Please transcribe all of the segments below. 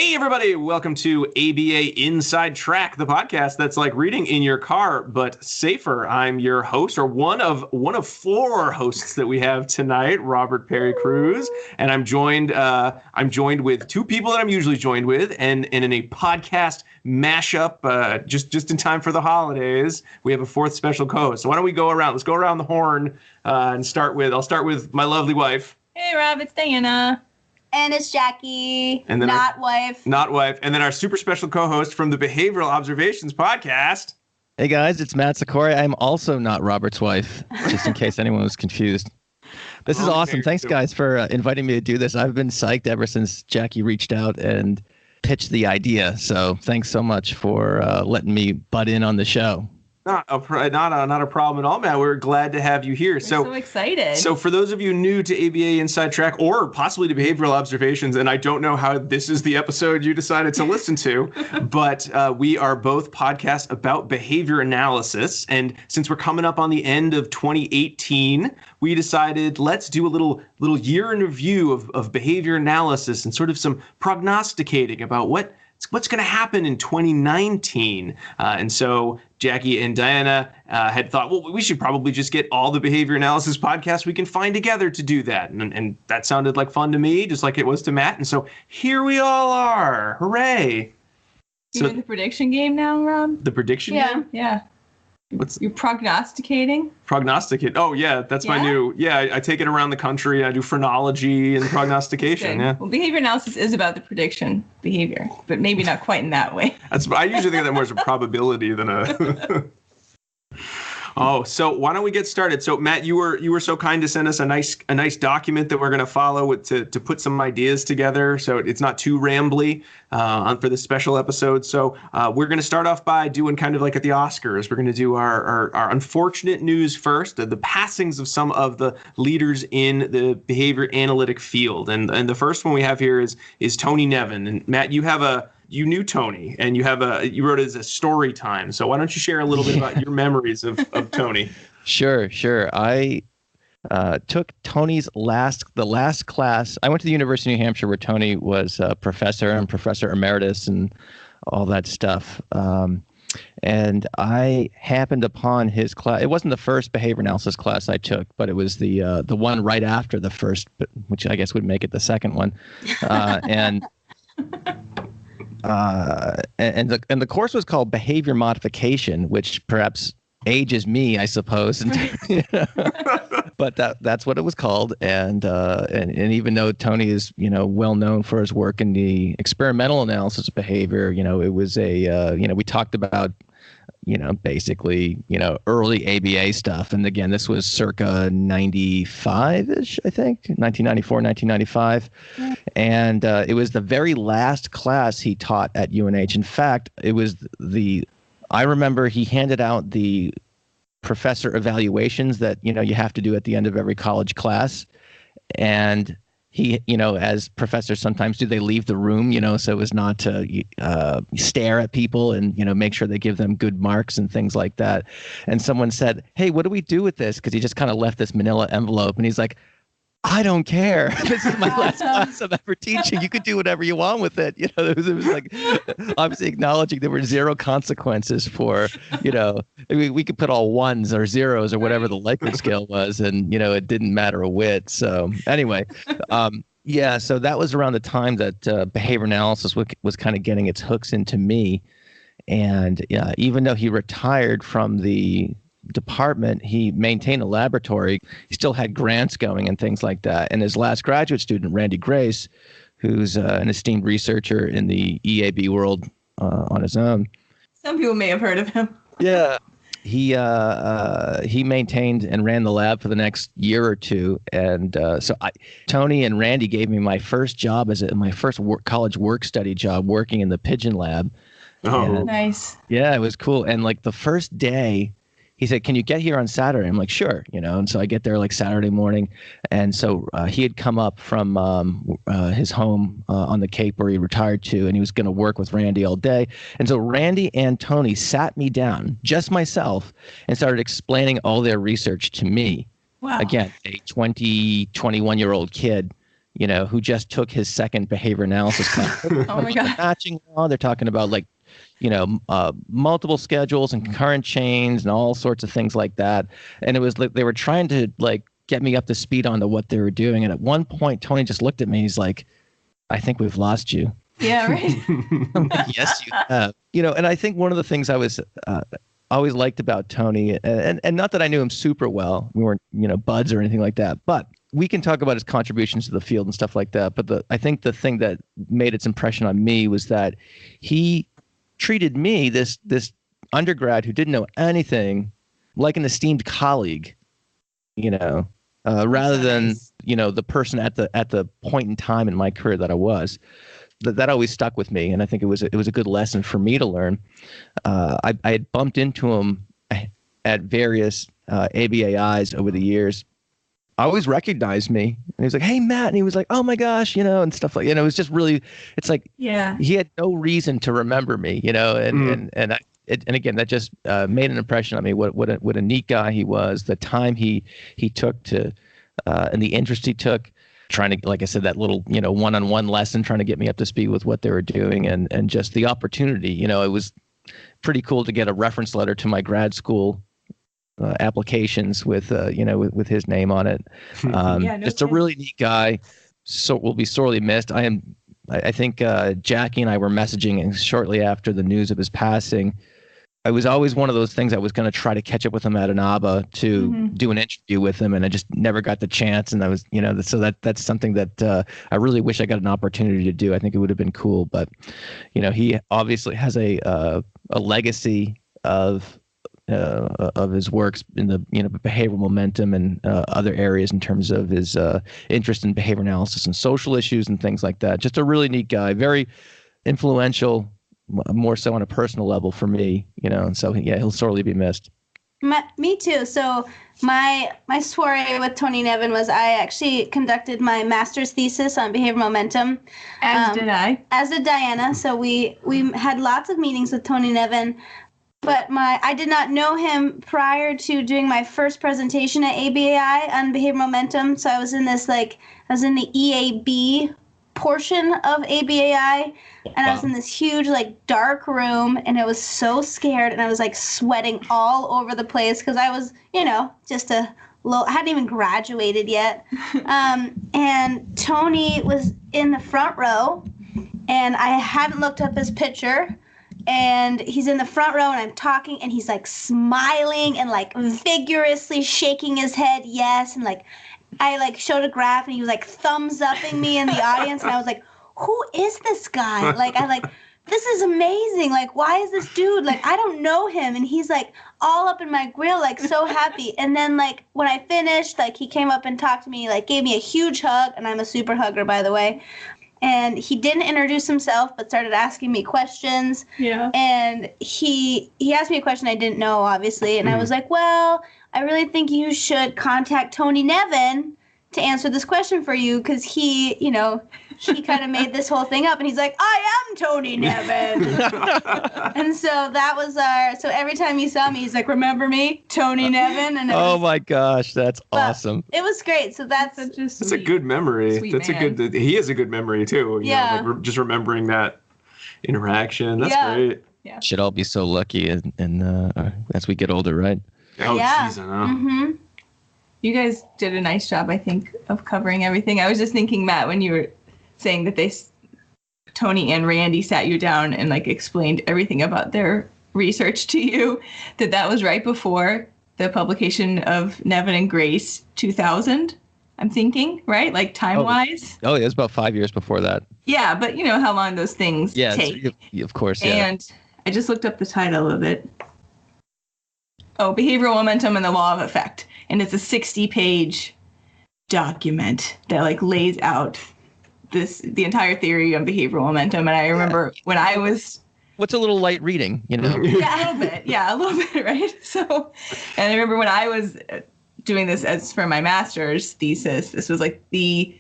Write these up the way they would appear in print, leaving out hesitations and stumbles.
Hey, everybody. Welcome to ABA Inside Track, the podcast that's like reading in your car, but safer. I'm your host, or one of four hosts that we have tonight, Robert Perry Cruz, and I'm joined with two people that I'm usually joined with, and in a podcast mashup, just in time for the holidays, we have a fourth special co-host. So why don't we go around? Let's go around the horn and I'll start with my lovely wife. Hey, Rob, it's Diana. And it's Jackie, and then not wife. And then our super special co-host from the Behavioral Observations podcast. Hey, guys, it's Matt Cicoria. I'm also not Robert's wife, just in case anyone was confused. This is awesome. Thanks, guys, for inviting me to do this. I've been psyched ever since Jackie reached out and pitched the idea. So thanks so much for letting me butt in on the show. Not a problem at all, Matt. We're glad to have you here. We're so excited. So for those of you new to ABA Inside Track or possibly to Behavioral Observations, and I don't know how this is the episode you decided to listen to, but we are both podcasts about behavior analysis. And since we're coming up on the end of 2018, we decided let's do a little year in review of behavior analysis and sort of some prognosticating about what's going to happen in 2019. And so Jackie and Diana had thought, well, we should probably just get all the behavior analysis podcasts we can find together to do that. And that sounded like fun to me, just like it was to Matt. And so here we all are. Hooray. You're in the prediction game now, Rob? The prediction game? Yeah. You're prognosticating? Prognosticate. Oh, yeah. That's my new. Yeah, I take it around the country. I do phrenology and prognostication. Yeah. Well, behavior analysis is about the prediction behavior, but maybe not quite in that way. I usually think of that more as a probability than a. Oh, so why don't we get started? So Matt, you were so kind to send us a nice document that we're going to follow to put some ideas together, so it's not too rambly for this special episode. So we're going to start off by doing kind of like at the Oscars. We're going to do our unfortunate news first, the passings of some of the leaders in the behavior analytic field, and the first one we have here is Tony Nevin. And Matt, you knew Tony, and you wrote it as a story time. So why don't you share a little bit about your memories of Tony? Sure. I took Tony's the last class. I went to the University of New Hampshire where Tony was a professor and professor emeritus and all that stuff. And I happened upon his class. It wasn't the first behavior analysis class I took, but it was the one right after the first, which I guess would make it the second one. And the course was called Behavior Modification, which perhaps ages me, I suppose. But that's what it was called. And even though Tony is well known for his work in the experimental analysis of behavior, it was we talked about basically early ABA stuff. And again, this was circa 95-ish, I think, 1994, 1995. Yeah. And it was the very last class he taught at UNH. In fact, it was I remember he handed out the professor evaluations that, you have to do at the end of every college class. And he, as professors sometimes do, they leave the room, so it was not to stare at people and, make sure they give them good marks and things like that. And someone said, hey, what do we do with this? Because he just kind of left this manila envelope. And he's like, I don't care. This is my last class I'm ever teaching. You could do whatever you want with it. It was like obviously acknowledging there were zero consequences for, we could put all ones or zeros or whatever the Likert scale was. And, it didn't matter a whit. So anyway, so that was around the time that behavior analysis was kind of getting its hooks into me. And even though he retired from the department, he maintained a laboratory. He still had grants going and things like that. And his last graduate student, Randy Grace, who's an esteemed researcher in the EAB world on his own. Some people may have heard of him. Yeah. He maintained and ran the lab for the next year or two. And so Tony and Randy gave me my first job my first college work study job working in the Pigeon Lab. Oh, and, nice. Yeah, it was cool. And like the first day, he said, can you get here on Saturday? I'm like, sure. And so I get there like Saturday morning. And so he had come up from his home on the Cape where he retired to, and he was going to work with Randy all day. And so Randy and Tony sat me down, just myself, and started explaining all their research to me. Wow. Again, a 21-year-old kid, who just took his second behavior analysis class. Oh my God. Matching law. They're talking about like, multiple schedules and concurrent chains and all sorts of things like that. And it was like they were trying to like get me up to speed on to what they were doing. And at one point, Tony just looked at me. He's like, "I think we've lost you." Yeah, right. I'm like, yes, you have. And I think one of the things I was always liked about Tony, and not that I knew him super well, we weren't buds or anything like that, but we can talk about his contributions to the field and stuff like that. But I think the thing that made its impression on me was that he treated me, this undergrad who didn't know anything, like an esteemed colleague, rather than the person at the point in time in my career that I was. That always stuck with me, and I think it was a good lesson for me to learn. I had bumped into him at various ABAIs over the years. I always recognized me, and he was like, "Hey, Matt," and he was like, "Oh my gosh," and stuff like. It was just really, it's like, yeah, he had no reason to remember me, and again, that just made an impression on me. What a neat guy he was. The time he took to, and the interest he took. Trying to, like I said, that little, one-on-one lesson, trying to get me up to speed with what they were doing, and just the opportunity. It was pretty cool to get a reference letter to my grad school applications with his name on it. Just a really neat guy. So will be sorely missed. I think Jackie and I were messaging shortly after the news of his passing. I was always one of those things I was going to try to catch up with him at an ABA to do an interview with him, and I just never got the chance. And I was, so that's something that I really wish I got an opportunity to do. I think it would have been cool, but he obviously has a legacy of his works in the behavioral momentum and other areas in terms of his interest in behavior analysis and social issues and things like that. Just a really neat guy, very influential. More so on a personal level for me, and so he'll sorely be missed. Me too. So my soiree with Tony Nevin was I actually conducted my master's thesis on behavior momentum. As did I. As did Diana. So we had lots of meetings with Tony Nevin, but I did not know him prior to doing my first presentation at ABAI on behavior momentum. So I was in the EAB portion of ABAI, and I was in this huge dark room, and I was so scared, and I was sweating all over the place because I was just I hadn't even graduated yet. And Tony was in the front row, and I hadn't looked up his picture, and he's in the front row, and I'm talking, and he's smiling and vigorously shaking his head yes, and I showed a graph, and he was thumbs upping me in the audience, and I was like, who is this guy? This is amazing. Why is this dude? I don't know him. And he's all up in my grill, so happy. And then when I finished, he came up and talked to me, gave me a huge hug, and I'm a super hugger, by the way. And he didn't introduce himself, but started asking me questions. Yeah. And he asked me a question I didn't know, obviously. And I was like, well, I really think you should contact Tony Nevin to answer this question for you, because he kind of made this whole thing up. And he's like, I am Tony Nevin. And so that was so every time he saw me, he's like, remember me, Tony Nevin? And my gosh, that's awesome. It was great. So that's a good memory. He has a good memory too. Just remembering that interaction. That's great. Yeah. Should all be so lucky and as we get older, right? Oh, geez, I know. Mm-hmm. You guys did a nice job, I think, of covering everything. I was just thinking, Matt, when you were saying that Tony and Randy sat you down and explained everything about their research to you, that was right before the publication of Nevin and Grace 2000. I'm thinking, right? Time-wise. Oh, yeah, it was about 5 years before that. Yeah, but you know how long those things take. Of course, yeah. And I just looked up the title of it. Oh, Behavioral Momentum and the Law of Effect. And it's a 60-page document that lays out the entire theory of behavioral momentum. And I remember when I was... What's a little light reading, Yeah, a little bit. Yeah, a little bit, right? So, and I remember when I was doing this as for my master's thesis, this was the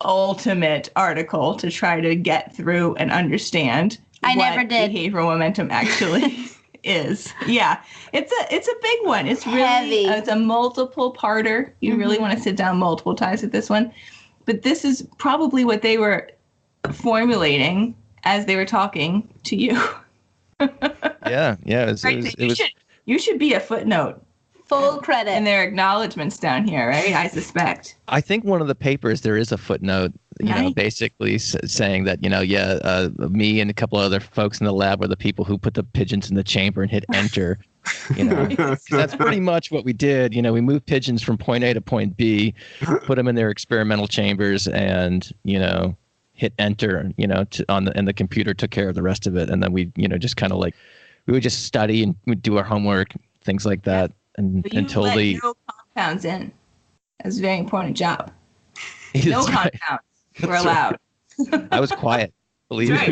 ultimate article to try to get through and understand what behavioral momentum actually is. Yeah, it's a big one. It's really heavy. It's a multiple parter. You really want to sit down multiple times with this one. but this is probably what they were formulating as they were talking to you. Yeah. You should be a footnote. Full credit. And their acknowledgments down here, right? I suspect. I think one of the papers, there is a footnote, basically saying that, me and a couple other folks in the lab were the people who put the pigeons in the chamber and hit enter. That's pretty much what we did. We moved pigeons from point A to point B, put them in their experimental chambers, and hit enter. And the computer took care of the rest of it. And then we, just kind of like we would just study and we'd do our homework, things like that, until the no compounds in. That was a very important job. No compounds were allowed. I was quiet. Believe me. Right.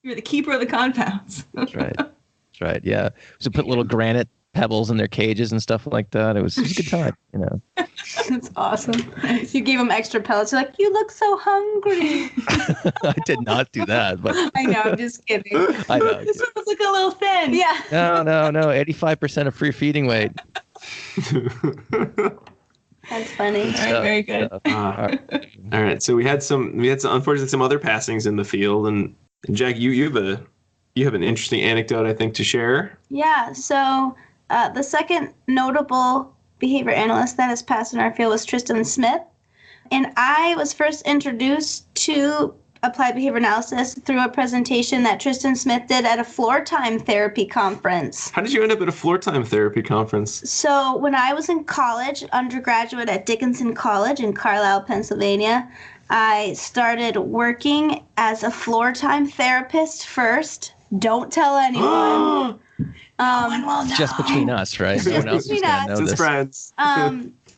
You were the keeper of the compounds. That's right. Yeah. So put little granite pebbles in their cages and stuff like that. It was a good time, That's awesome. You gave them extra pellets. You're like, you look so hungry. I did not do that, but I know. I'm just kidding. I know. This one was like a little thin. Yeah. No. 85% of free feeding weight. That's funny. All right, very good. All right. So we had some unfortunately some other passings in the field, and Jack, you have an interesting anecdote, I think, to share. Yeah. So the second notable behavior analyst that has passed in our field was Tristan Smith, and I was first introduced to applied behavior analysis through a presentation that Tristan Smith did at a floor time therapy conference. How did you end up at a floor time therapy conference? So when I was in college, undergraduate at Dickinson College in Carlisle, Pennsylvania, I started working as a floor time therapist first. Don't tell anyone. No one will know. Just between us, right? Just No one else is between gonna us. know Just this. friends.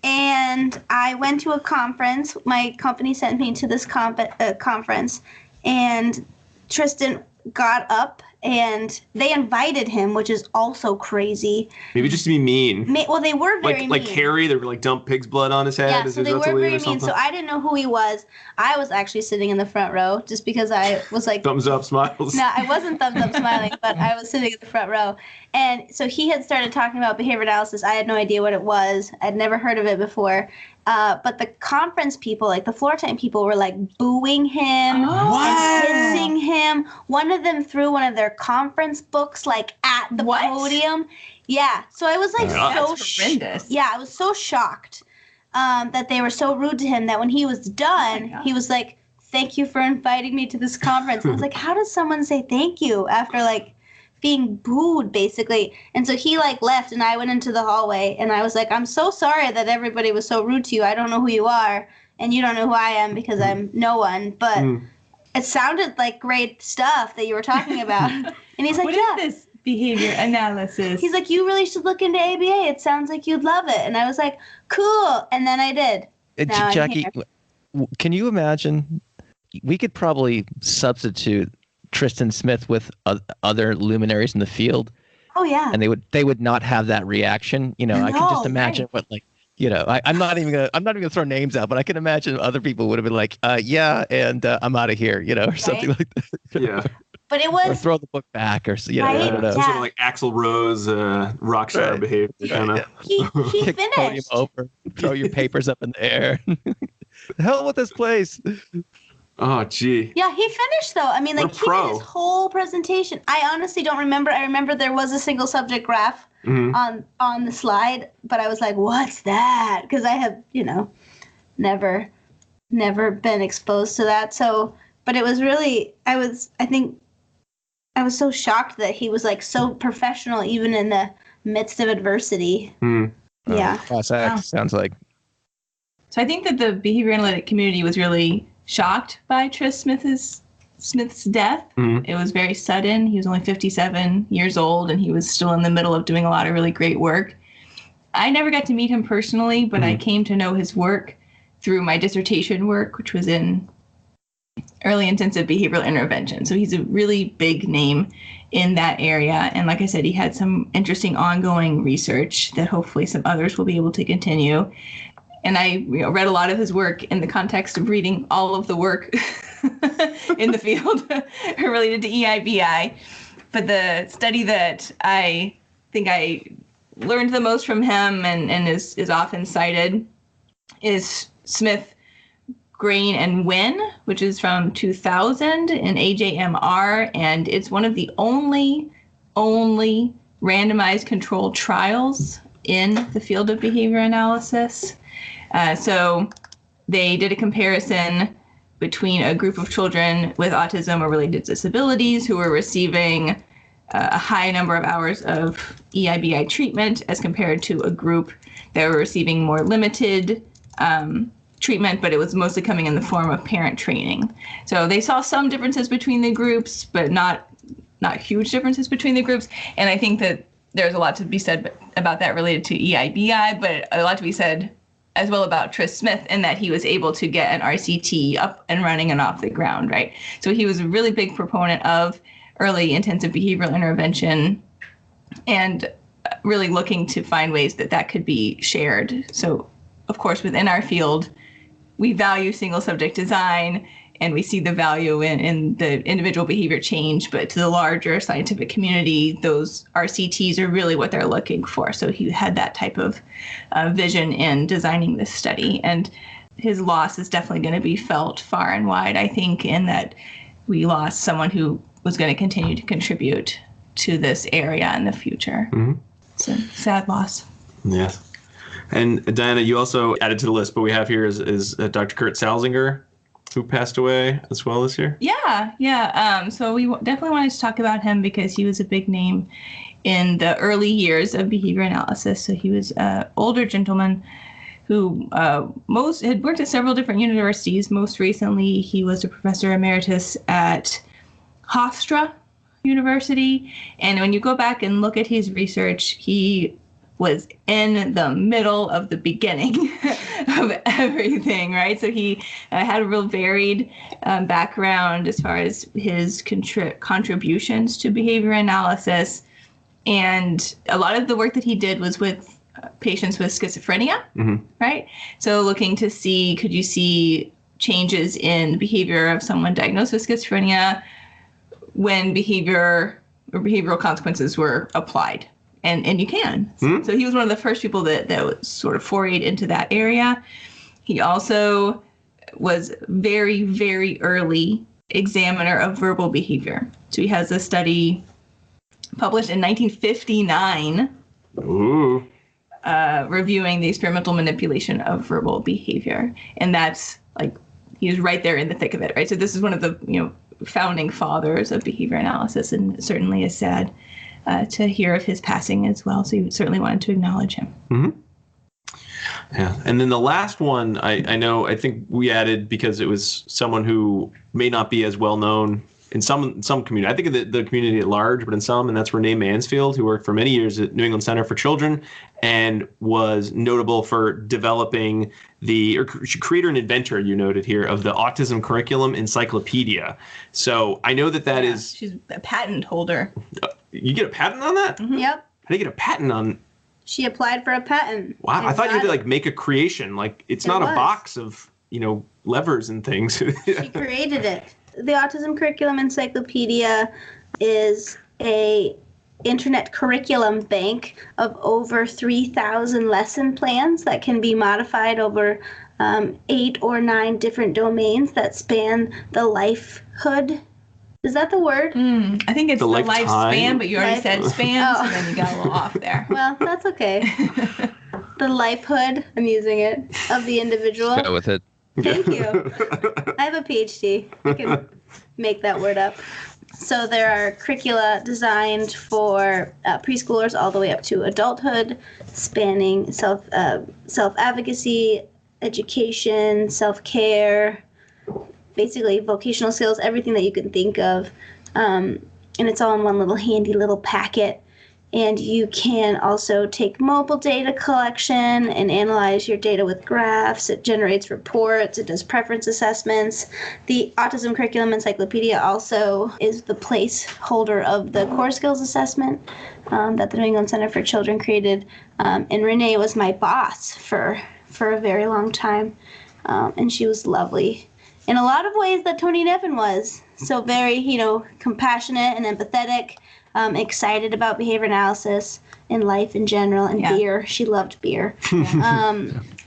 And I went to a conference. My company sent me to this conference, and Tristan got up, and they invited him, which is also crazy. Maybe just to be mean. Well, they were very mean. Like Harry, they were like dump pig's blood on his head. Yeah, as so he they was were about to leave very or mean. something? So I didn't know who he was. I was actually sitting in the front row just because I was like... Thumbs up, smiles. No, I wasn't thumbs up smiling, but I was sitting in the front row. And so he had started talking about behavior analysis. I had no idea what it was. I'd never heard of it before. But the conference people, like the floor time people, were like booing him and hissing him. One of them threw one of their conference books like at the podium. Yeah. So I was like That's horrendous. Yeah, I was so shocked that they were so rude to him that when he was done, he was like, "Thank you for inviting me to this conference." I was like, how does someone say thank you after like being booed, basically? And so he like left, and I went into the hallway, and I was like, "I'm so sorry that everybody was so rude to you. I don't know who you are, and you don't know who I am because I'm no one, but it sounded like great stuff that you were talking about." And he's like, What is this behavior analysis? He's like, "You really should look into ABA. It sounds like you'd love it." And I was like, "Cool." And then I did. Now I'm Jackie, here. can you imagine? We could probably substitute Tristan Smith with other luminaries in the field. Oh yeah. And they would not have that reaction. I can just imagine what like. I'm not even gonna throw names out, but I can imagine other people would have been like, and I'm out of here, or something like that. Yeah. But it was... Or throw the book back, or Right? I don't know. Some sort of like Axl Rose rock star Right. behavior, kind of. He Kick the podium finished. over, throw your papers up in the air. The hell with this place. Oh, gee. Yeah, he finished though. I mean, like We're he pro. did his whole presentation. I honestly don't remember. I remember there was a single subject graph on the slide, but I was like, "What's that?" Because I have, never been exposed to that. So, but it was really, I was so shocked that he was like so professional even in the midst of adversity. Yeah. Class act, Wow. sounds like. So I think that the behavior analytic community was really shocked by Smith's death. It was very sudden. He was only 57 years old, and he was still in the middle of doing a lot of really great work. I never got to meet him personally, but I came to know his work through my dissertation work, which was in early intensive behavioral intervention. So he's a really big name in that area. And like I said, he had some interesting ongoing research that hopefully some others will be able to continue. And I read a lot of his work in the context of reading all of the work in the field related to EIBI. But the study that I think I learned the most from him and is often cited is Smith Grain and Win, which is from 2000 in AJMR, and it's one of the only randomized controlled trials in the field of behavior analysis. So they did a comparison between a group of children with autism or related disabilities who were receiving a high number of hours of EIBI treatment as compared to a group that were receiving more limited treatment, but it was mostly coming in the form of parent training. So they saw some differences between the groups, but not huge differences between the groups. And I think that there's a lot to be said about that related to EIBI, but a lot to be said as well about Tristan Smith in that he was able to get an RCT up and running and off the ground, right? So he was a really big proponent of early intensive behavioral intervention and really looking to find ways that could be shared. So, of course, within our field, we value single subject design and we see the value in the individual behavior change, but to the larger scientific community, those RCTs are really what they're looking for. So he had that type of vision in designing this study. And his loss is definitely going to be felt far and wide, I think, in that we lost someone who was going to continue to contribute to this area in the future. Mm-hmm. It's a sad loss. Yes. And Diana, you also added to the list, but we have here is Dr. Curt Salinger, who passed away as well this year. Yeah. So we definitely wanted to talk about him because he was a big name in the early years of behavior analysis. So he was an older gentleman who had worked at several different universities. Most recently, he was a professor emeritus at Hofstra University. And when you go back and look at his research, he was in the middle of the beginning of everything, right? So he had a real varied background as far as his contributions to behavior analysis. And a lot of the work that he did was with patients with schizophrenia, right? So looking to see, could you see changes in the behavior of someone diagnosed with schizophrenia when behavioral consequences were applied? And you can. So he was one of the first people that sort of forayed into that area. He also was very, very early examiner of verbal behavior. So he has a study published in 1959 reviewing the experimental manipulation of verbal behavior. And that's like, he was right there in the thick of it, right? So this is one of the founding fathers of behavior analysis, and certainly is sad to hear of his passing as well. So you certainly wanted to acknowledge him. Mm-hmm. Yeah. And then the last one, I think we added because it was someone who may not be as well known in some community. I think of the community at large, but in some, and that's Renee Mansfield, who worked for many years at New England Center for Children and was notable for developing creator and inventor, you noted here, of the Autism Curriculum Encyclopedia. So I know that is... She's a patent holder. You get a patent on that? Mm-hmm. Yep. How do you get a patent on... She applied for a patent. Wow, I thought you had to make a creation. It's not a box of, levers and things. She created it. The Autism Curriculum Encyclopedia is a internet curriculum bank of over 3,000 lesson plans that can be modified over 8 or 9 different domains that span the lifehood. Is that the word? I think it's the lifespan, but you already said span, so then you got a little off there. Well, that's okay. The lifehood, I'm using it, of the individual. Go with it. Thank you. I have a PhD. I can make that word up. So there are curricula designed for preschoolers all the way up to adulthood, spanning self-advocacy, education, self-care, basically vocational skills, everything that you can think of. And it's all in one little handy little packet. And you can also take mobile data collection and analyze your data with graphs. It generates reports. It does preference assessments. The Autism Curriculum Encyclopedia also is the placeholder of the core skills assessment that the New England Center for Children created. And Renee was my boss for a very long time. And she was lovely in a lot of ways that Tony Nevin was. So very, compassionate and empathetic. Excited about behavior analysis and life in general and beer. She loved beer.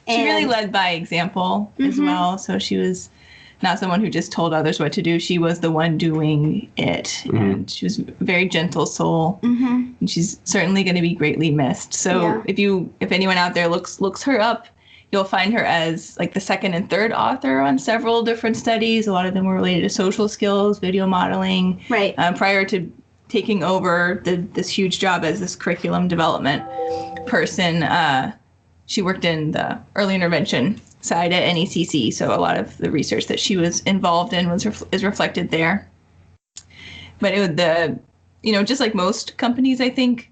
She really And- led by example as well. So she was not someone who just told others what to do. She was the one doing it. And she was a very gentle soul. And she's certainly going to be greatly missed. So if anyone out there looks her up, you'll find her as like the second and third author on several different studies. A lot of them were related to social skills, video modeling. Right. Prior to taking over this huge job as this curriculum development person, she worked in the early intervention side at NECC. So a lot of the research that she was involved in is reflected there. But just like most companies, I think,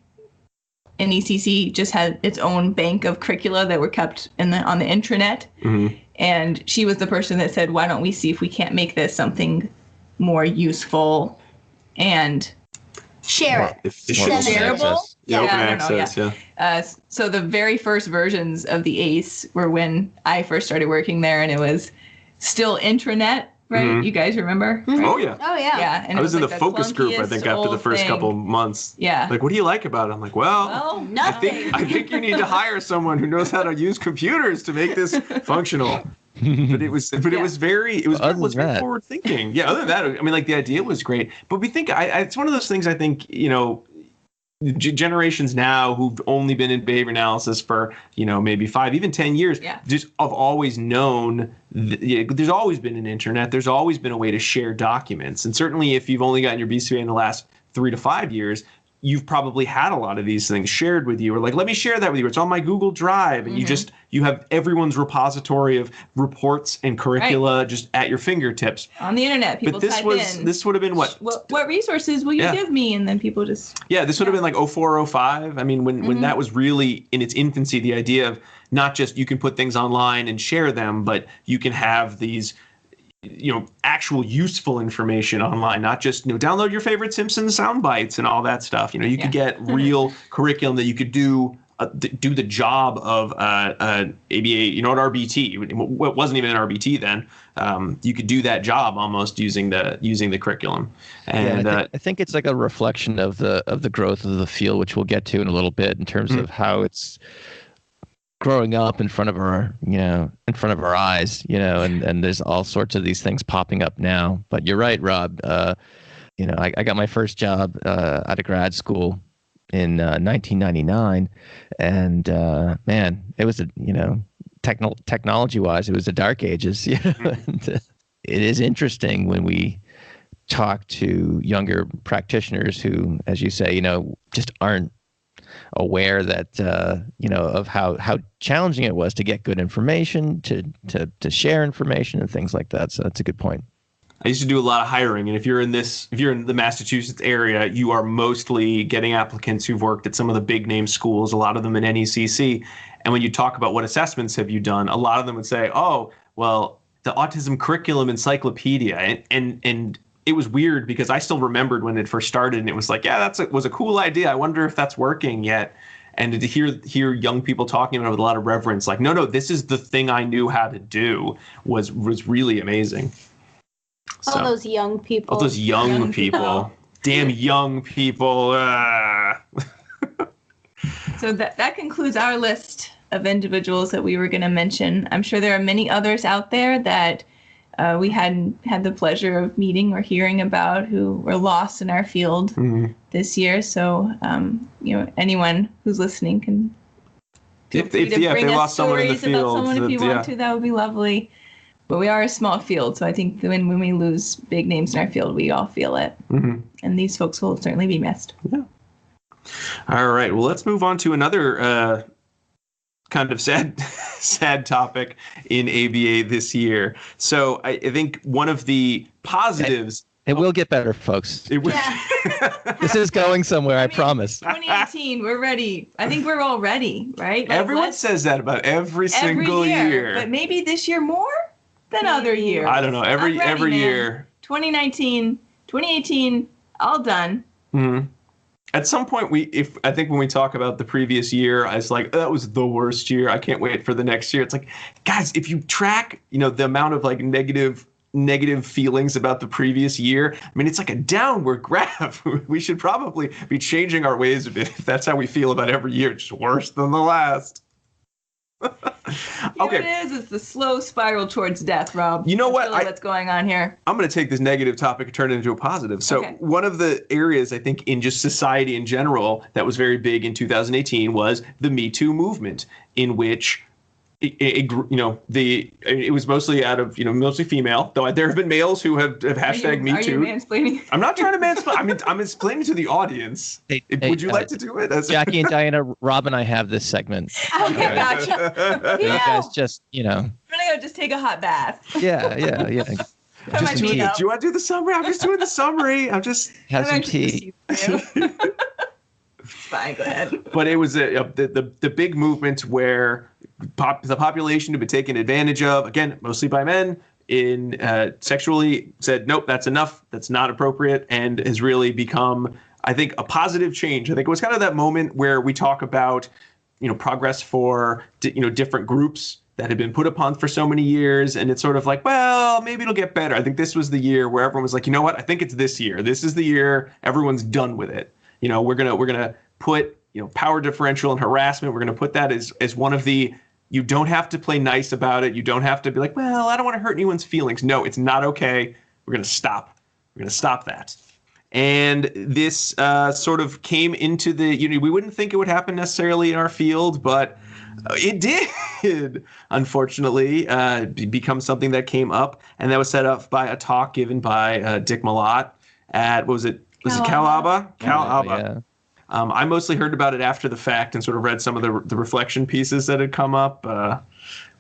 NECC just had its own bank of curricula that were kept on the intranet. And she was the person that said, why don't we see if we can't make this something more useful and Share it. shareable? Yeah, open I don't know, access, so the very first versions of the ACE were when I first started working there, and it was still intranet, right? You guys remember? Right? Oh, yeah. Oh, yeah. Yeah, and I was in like the focus group, I think, after the first couple months. Yeah. Like, what do you like about it? I'm like, well, Nothing. I think you need to hire someone who knows how to use computers to make this functional. But it was very forward thinking. Yeah. Other than that, I mean, like the idea was great, but we think it's one of those things. I think generations now who've only been in behavior analysis for maybe 5, even 10 years, just have always known. There's always been an internet. There's always been a way to share documents, and certainly if you've only gotten your BCBA in the last 3 to 5 years, you've probably had a lot of these things shared with you, or like, let me share that with you. It's on my Google Drive, and you have everyone's repository of reports and curricula just at your fingertips on the internet. People but this would have been what resources will you give me, and then people just this would have been like 04, 05. I mean, when that was really in its infancy, the idea of not just you can put things online and share them, but you can have these actual useful information online, not just download your favorite Simpsons sound bites and all that stuff. You could get real curriculum that you could do the job of ABA, at RBT. It wasn't even an RBT then. You could do that job almost using the curriculum. And I think it's like a reflection of the growth of the field, which we'll get to in a little bit, in terms of how it's growing up in front of our eyes, and there's all sorts of these things popping up now. But you're right, Rob. I got my first job out of grad school in 1999, and man, it was technology-wise, it was the dark ages. And, it is interesting when we talk to younger practitioners who, as you say, just aren't aware that of how challenging it was to get good information, to share information and things like that. So that's a good point. I used to do a lot of hiring, and if you're in the Massachusetts area, you are mostly getting applicants who've worked at some of the big name schools, a lot of them in NECC. And when you talk about what assessments have you done, a lot of them would say, oh, well, the autism curriculum encyclopedia. And it was weird because I still remembered when it first started, and it was like, yeah, was a cool idea. I wonder if that's working yet. And to hear young people talking about it with a lot of reverence, like, no, this is the thing I knew how to do, was really amazing. All those young people. All those young people. Damn young people. So that concludes our list of individuals that we were going to mention. I'm sure there are many others out there that we hadn't had the pleasure of meeting or hearing about, who were lost in our field this year. So, anyone who's listening can if they lost someone in the field, about someone if you want to, that would be lovely. But we are a small field, so I think when we lose big names in our field, we all feel it. And these folks will certainly be missed. Yeah. All right. Well, let's move on to another kind of sad topic in ABA this year. So I think one of the positives. It will get better, folks. It will. Yeah. This is going somewhere, I promise. 2018, we're ready. I think we're all ready, right? Like, everyone says that about every single year. But maybe this year more than other years. I don't know. Every year. 2019, 2018, all done. At some point, I think when we talk about the previous year, I was like, that was the worst year. I can't wait for the next year. It's like, guys, if you track, the amount of like negative feelings about the previous year, I mean, it's like a downward graph. We should probably be changing our ways a bit if that's how we feel about every year. It's just worse than the last. Okay. What it is, it's the slow spiral towards death, Rob. You know what? Really what's going on here? I'm going to take this negative topic and turn it into a positive. So one of the areas I think in just society in general that was very big in 2018 was the Me Too movement, in which it was mostly out of, mostly female, though there have been males who have hashtag Me Too. Are you mansplaining? I'm not trying to mansplain. I'm explaining to the audience. Would you like to do it? Jackie and Diana, Rob and I have this segment. Okay, gotcha. You guys just, I'm gonna go just take a hot bath. Yeah. Just do you want to do the summary? I'm just doing the summary. I'm just have some tea. Fine, go ahead. But it was the big movement where the population had been taken advantage of, again, mostly by men, in sexually said, nope, that's enough. That's not appropriate, and has really become, I think, a positive change. I think it was kind of that moment where we talk about, progress for, different groups that had been put upon for so many years. And it's sort of like, well, maybe it'll get better. I think this was the year where everyone was like, you know what? I think it's this year. This is the year everyone's done with it. We're gonna put, power differential and harassment. We're gonna put that as one of the, you don't have to play nice about it. You don't have to be like, well, I don't want to hurt anyone's feelings. No, it's not okay. We're gonna stop. We're gonna stop that. And this sort of came into the, we wouldn't think it would happen necessarily in our field, but it did, unfortunately, become something that came up. And that was set up by a talk given by Dick Malott at, Was it Cal Alba? Yeah. I mostly heard about it after the fact and sort of read some of the reflection pieces that had come up.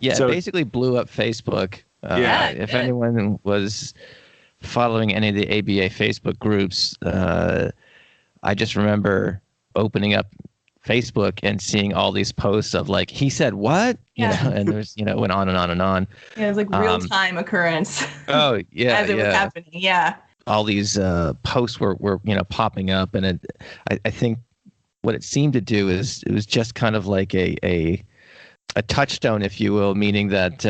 It basically blew up Facebook. If anyone was following any of the ABA Facebook groups, I just remember opening up Facebook and seeing all these posts of like, he said what? And there's, went on and on and on. Yeah, it was like real time occurrence. Oh, yeah. As it was happening, yeah. All these posts were popping up, and I think what it seemed to do is it was just kind of like a touchstone, if you will, meaning that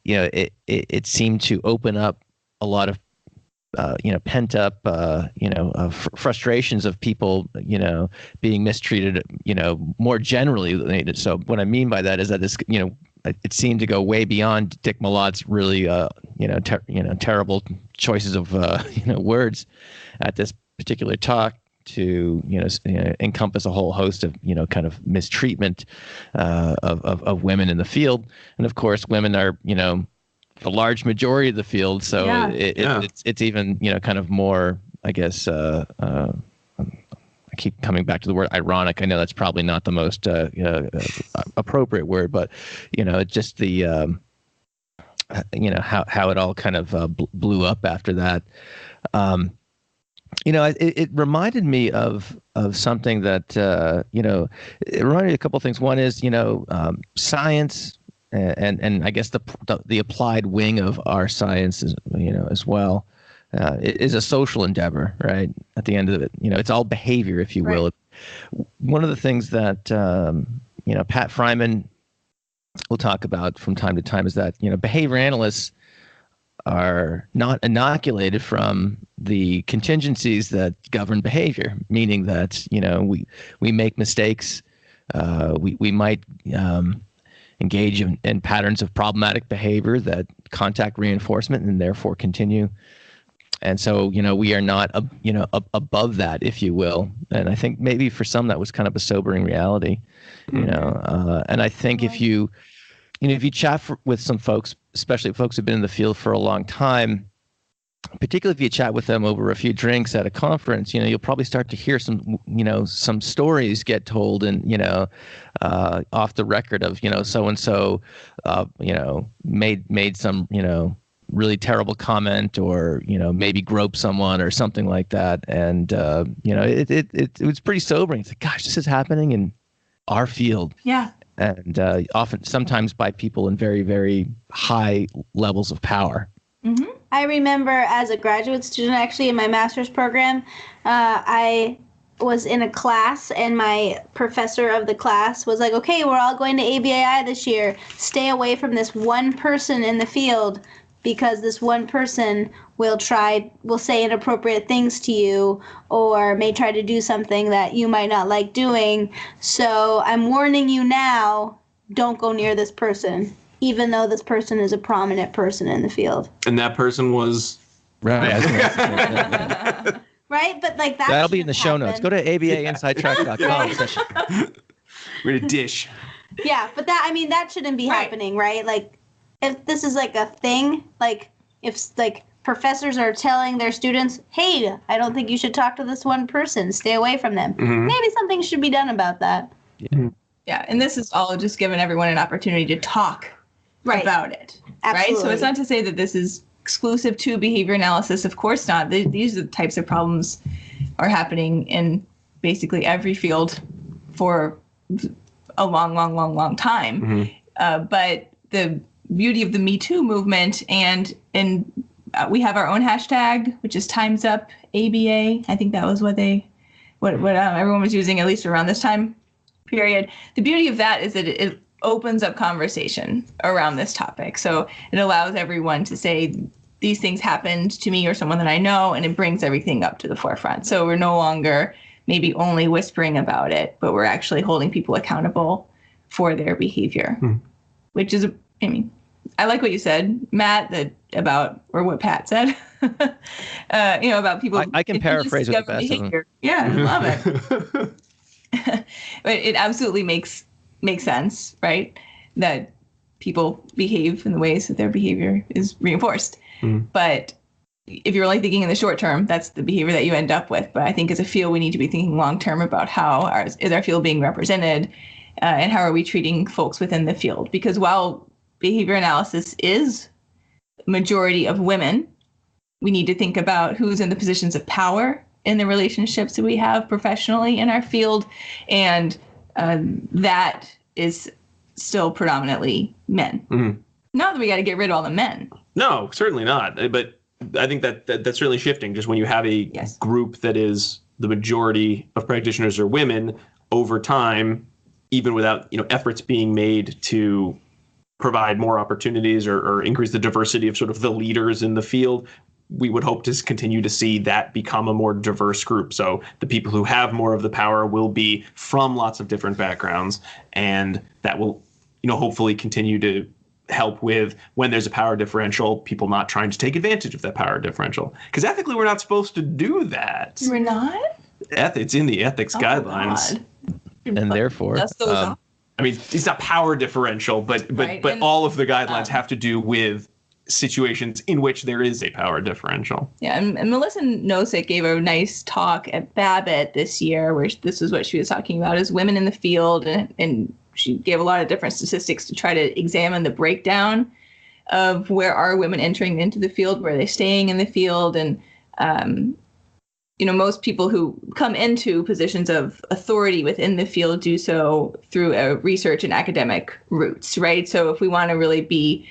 it seemed to open up a lot of pent up frustrations of people being mistreated more generally. So what I mean by that is that this it seemed to go way beyond Dick Malott's really terrible choices of words at this particular talk to encompass a whole host of kind of mistreatment of women in the field. And of course women are the large majority of the field, so it's even kind of more, I guess, I keep coming back to the word ironic. I know that's probably not the most appropriate word, but it's just the how it all kind of blew up after that. It reminded me of something that it reminded me of a couple of things. One is science and I guess the applied wing of our science is as well. It is a social endeavor, right? At the end of it, it's all behavior, if you will. Right. One of the things that Pat Fryman will talk about from time to time is that behavior analysts are not inoculated from the contingencies that govern behavior, meaning that we make mistakes, we might engage in patterns of problematic behavior that contact reinforcement and therefore continue. And so, we are not, above that, if you will. And I think maybe for some that was kind of a sobering reality, and I think if you chat with some folks, especially folks who've been in the field for a long time, particularly if you chat with them over a few drinks at a conference, you'll probably start to hear some stories get told and, off the record of, so-and-so, made some, really terrible comment or, maybe grope someone or something like that. And, it was pretty sobering. It's like, gosh, this is happening in our field. Yeah. And sometimes by people in very, very high levels of power. Mm-hmm. I remember as a graduate student, actually, in my master's program, I was in a class and my professor of the class was like, okay, we're all going to ABAI this year. Stay away from this one person in the field because this one person will say inappropriate things to you or may try to do something that you might not like doing. So I'm warning you now, don't go near this person, even though this person is a prominent person in the field. And that person was... Right. Right? But like that'll be in the show notes. Go to abainsidetrack.com. We're gonna dish. Yeah, but that shouldn't be happening, right? Like, if this is like a thing, like if like professors are telling their students, hey, I don't think you should talk to this one person, stay away from them. Mm-hmm. Maybe something should be done about that. Yeah, and this is all just giving everyone an opportunity to talk about it. Absolutely. Right? So it's not to say that this is exclusive to behavior analysis. Of course not. These are the types of problems are happening in basically every field for a long time. Mm-hmm. But the beauty of the Me Too movement, and we have our own hashtag, which is Time's Up ABA. I think that was what everyone was using, at least around this time period. The beauty of that is that it opens up conversation around this topic. So it allows everyone to say, these things happened to me or someone that I know, and it brings everything up to the forefront. So we're no longer maybe only whispering about it, but we're actually holding people accountable for their behavior, which is, I like what you said, Matt, or what Pat said, about people. I can paraphrase what Pat said. Yeah, I love it. But it absolutely makes sense, right? That people behave in the ways that their behavior is reinforced. But if you're only thinking in the short term, that's the behavior that you end up with. But I think as a field, we need to be thinking long term about how is our field being represented, and how are we treating folks within the field? Because while behavior analysis is majority of women, we need to think about who's in the positions of power in the relationships that we have professionally in our field, and that is still predominantly men. Not that we got to get rid of all the men. No, certainly not. But I think that's really shifting. Just when you have a group that is the majority of practitioners are women, over time, even without efforts being made to provide more opportunities or increase the diversity of sort of the leaders in the field, we would hope to continue to see that become a more diverse group. So the people who have more of the power will be from lots of different backgrounds, and that will, hopefully continue to help with, when there's a power differential, people not trying to take advantage of that power differential. Because ethically, we're not supposed to do that. We're not? It's in the ethics guidelines. God. And therefore, it's not power differential, but all of the guidelines have to do with situations in which there is a power differential. Yeah, and Melissa Nosek gave a nice talk at Babbitt this year where this is what she was talking about, is women in the field, and she gave a lot of different statistics to try to examine the breakdown of where are women entering into the field, where are they staying in the field, and most people who come into positions of authority within the field do so through a research and academic routes, right? So if we want to really be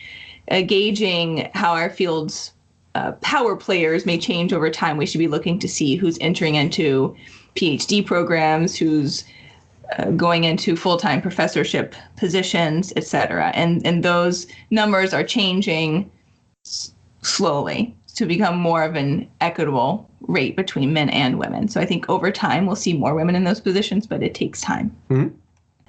gauging how our field's power players may change over time, we should be looking to see who's entering into PhD programs, who's going into full-time professorship positions, et cetera. And those numbers are changing slowly to become more of an equitable rate between men and women. So I think over time we'll see more women in those positions, but it takes time. Mm-hmm.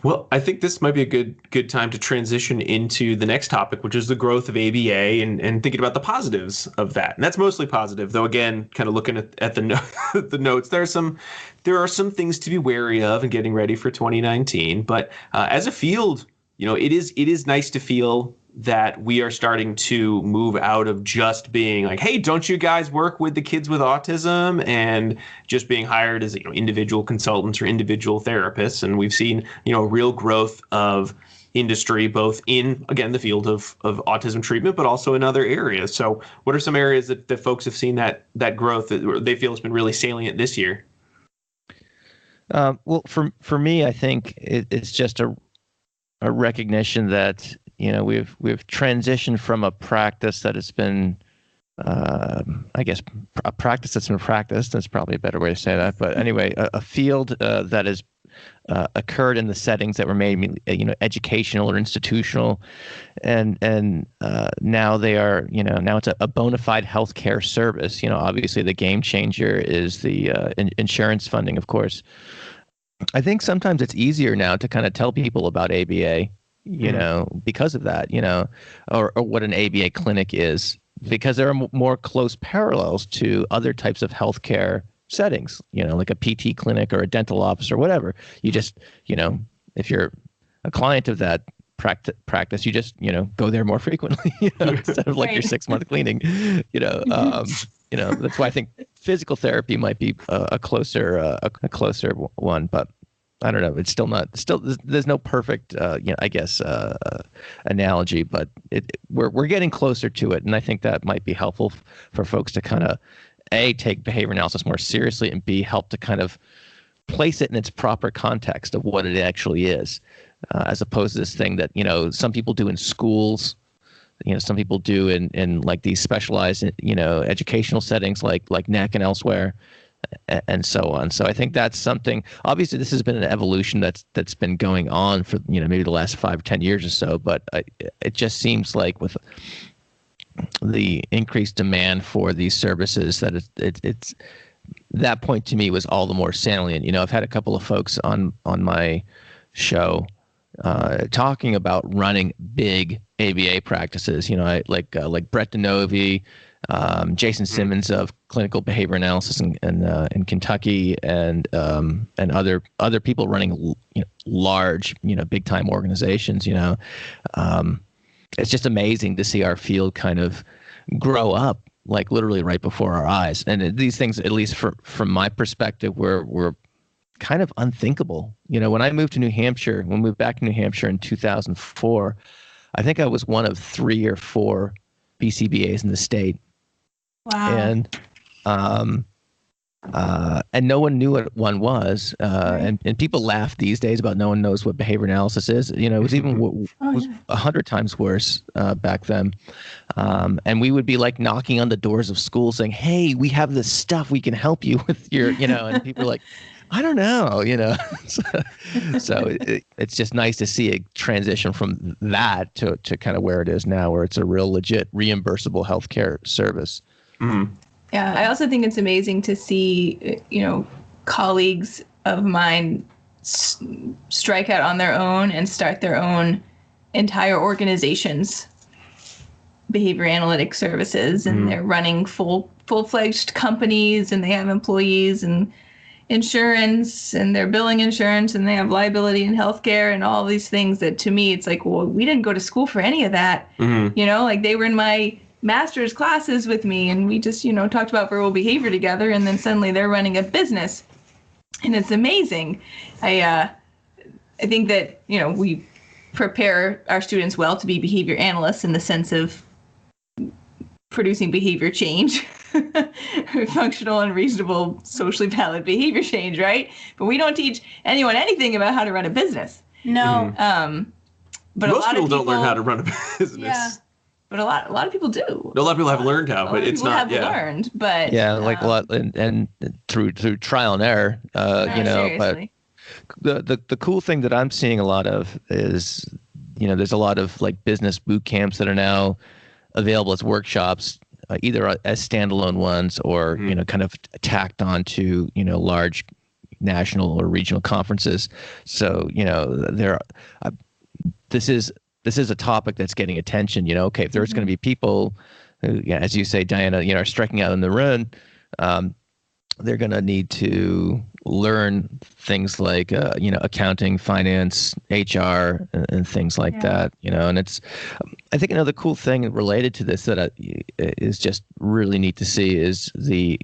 Well, I think this might be a good time to transition into the next topic, which is the growth of ABA and thinking about the positives of that. And that's mostly positive, though, again, kind of looking at the notes, there are some things to be wary of and getting ready for 2019. But as a field, it is nice to feel that we are starting to move out of just being like, hey, don't you guys work with the kids with autism, and just being hired as individual consultants or individual therapists. And we've seen real growth of industry, both in, again, the field of autism treatment, but also in other areas. So what are some areas that folks have seen that growth that they feel has been really salient this year? Well, for me, I think it's just a recognition that we've transitioned from a practice that has been, I guess, a practice that's been practiced. That's probably a better way to say that. But anyway, a field that has occurred in the settings that were made, educational or institutional, and now they are, now it's a bona fide healthcare service. Obviously the game changer is the insurance funding, of course. I think sometimes it's easier now to kind of tell people about ABA because of that, or what an ABA clinic is, because there are more close parallels to other types of healthcare settings, like a PT clinic or a dental office or whatever. You just, if you're a client of that practice, you just, go there more frequently, instead of like your 6-month cleaning, that's why I think physical therapy might be a closer one, but I don't know. It's still there's no perfect, I guess, analogy, but we're getting closer to it. And I think that might be helpful for folks to kind of, A, take behavior analysis more seriously, and B, help to kind of place it in its proper context of what it actually is, as opposed to this thing that, some people do in schools, some people do in like these specialized, educational settings like NEC and elsewhere, and so on. So I think that's something. Obviously, this has been an evolution that's been going on for maybe the last 5-10 years or so. But it just seems like with the increased demand for these services, that it's that point to me was all the more salient. I've had a couple of folks on my show talking about running big ABA practices. Like Brett DeNovi, Jason Simmons of Clinical Behavior Analysis in Kentucky, and other people running large big time organizations. It's just amazing to see our field kind of grow up, like literally right before our eyes. And these things, at least from my perspective, were kind of unthinkable. When I moved back to New Hampshire in 2004, I think I was one of 3 or 4 BCBAs in the state. Wow. And no one knew what one was. And people laugh these days about no one knows what behavior analysis is. It was even was 100 times worse back then. And we would be like knocking on the doors of schools saying, "Hey, we have this stuff we can help you with your," and people are like, "I don't know," So it's just nice to see a transition from that to kind of where it is now, where it's a real legit reimbursable healthcare service. Mm-hmm. Yeah, I also think it's amazing to see, colleagues of mine strike out on their own and start their own entire organizations, behavior analytic services, and they're running full-fledged companies, and they have employees and insurance, and they're billing insurance, and they have liability and healthcare and all these things that, to me, it's like, well, we didn't go to school for any of that. Like they were in my master's classes with me, and we just, talked about verbal behavior together, and then suddenly they're running a business, and it's amazing. I think that, we prepare our students well to be behavior analysts in the sense of producing behavior change, functional and reasonable, socially valid behavior change, right? But we don't teach anyone anything about how to run a business. No. But most people don't learn how to run a business. Yeah. But a lot of people do. A lot of people have learned how, but it's not. People have learned, but like a lot, and through trial and error, seriously. But the cool thing that I'm seeing a lot of is, there's a lot of like business boot camps that are now available as workshops, either as standalone ones or kind of tacked onto large national or regional conferences. So this is a topic that's getting attention. Okay, if there's going to be people who, as you say, Diana, are striking out in the run, they're going to need to learn things like, accounting, finance, HR, and things like that. And it's, I think another cool thing related to this that is just really neat to see is the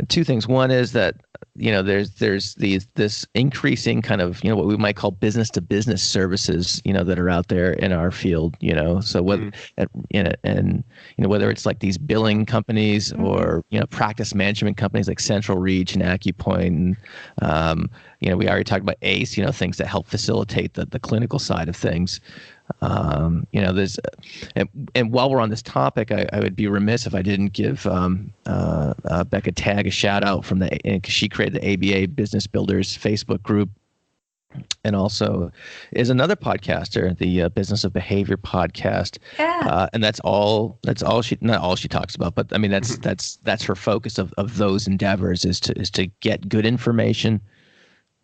two things. One is that there's this increasing kind of what we might call business to business services that are out there in our field. So whether whether it's like these billing companies or practice management companies like Central Reach and AcuPoint, and we already talked about ACE, things that help facilitate the clinical side of things. There's, and while we're on this topic, I would be remiss if I didn't give Becca Tagg a shout out because she created the ABA Business Builders Facebook group, and also is another podcaster, the Business of Behavior podcast. Yeah. And that's all she, not all she talks about, but I mean that's her focus of those endeavors is to get good information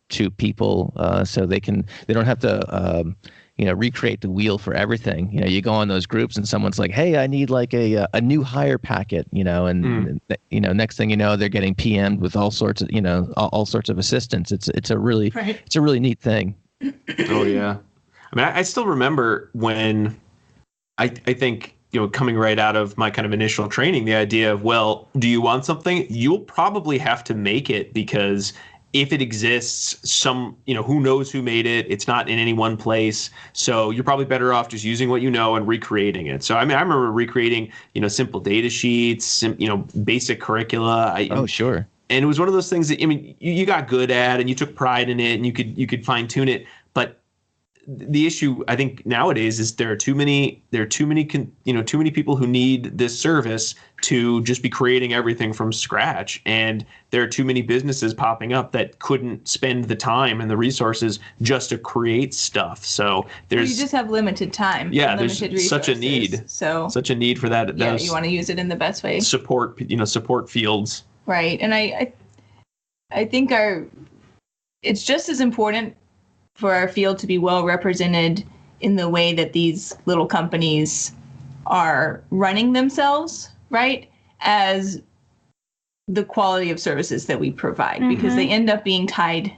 to people, so they don't have to recreate the wheel for everything. You go on those groups and someone's like, hey, I need like a new hire packet, and next thing you know, they're getting PM'd with all sorts of all sorts of assistance. It's a really neat thing. Oh yeah. I mean, I still remember when I think, coming right out of my kind of initial training, the idea of, well, do you want something? You'll probably have to make it, because if it exists, who knows who made it? It's not in any one place. So you're probably better off just using what you know and recreating it. So, I mean, I remember recreating, simple data sheets, basic curricula. Sure. And it was one of those things that, you got good at and you took pride in it and you could fine tune it. But the issue, I think, nowadays is there are too many people who need this service to just be creating everything from scratch, and there are too many businesses popping up that couldn't spend the time and the resources just to create stuff. So you just have limited time. Yeah, limited there's resources, such a need for that. Yeah, you want to use it in the best way. Support fields. Right, and I think it's just as important for our field to be well represented in the way that these little companies are running themselves, right, as the quality of services that we provide, because they end up being tied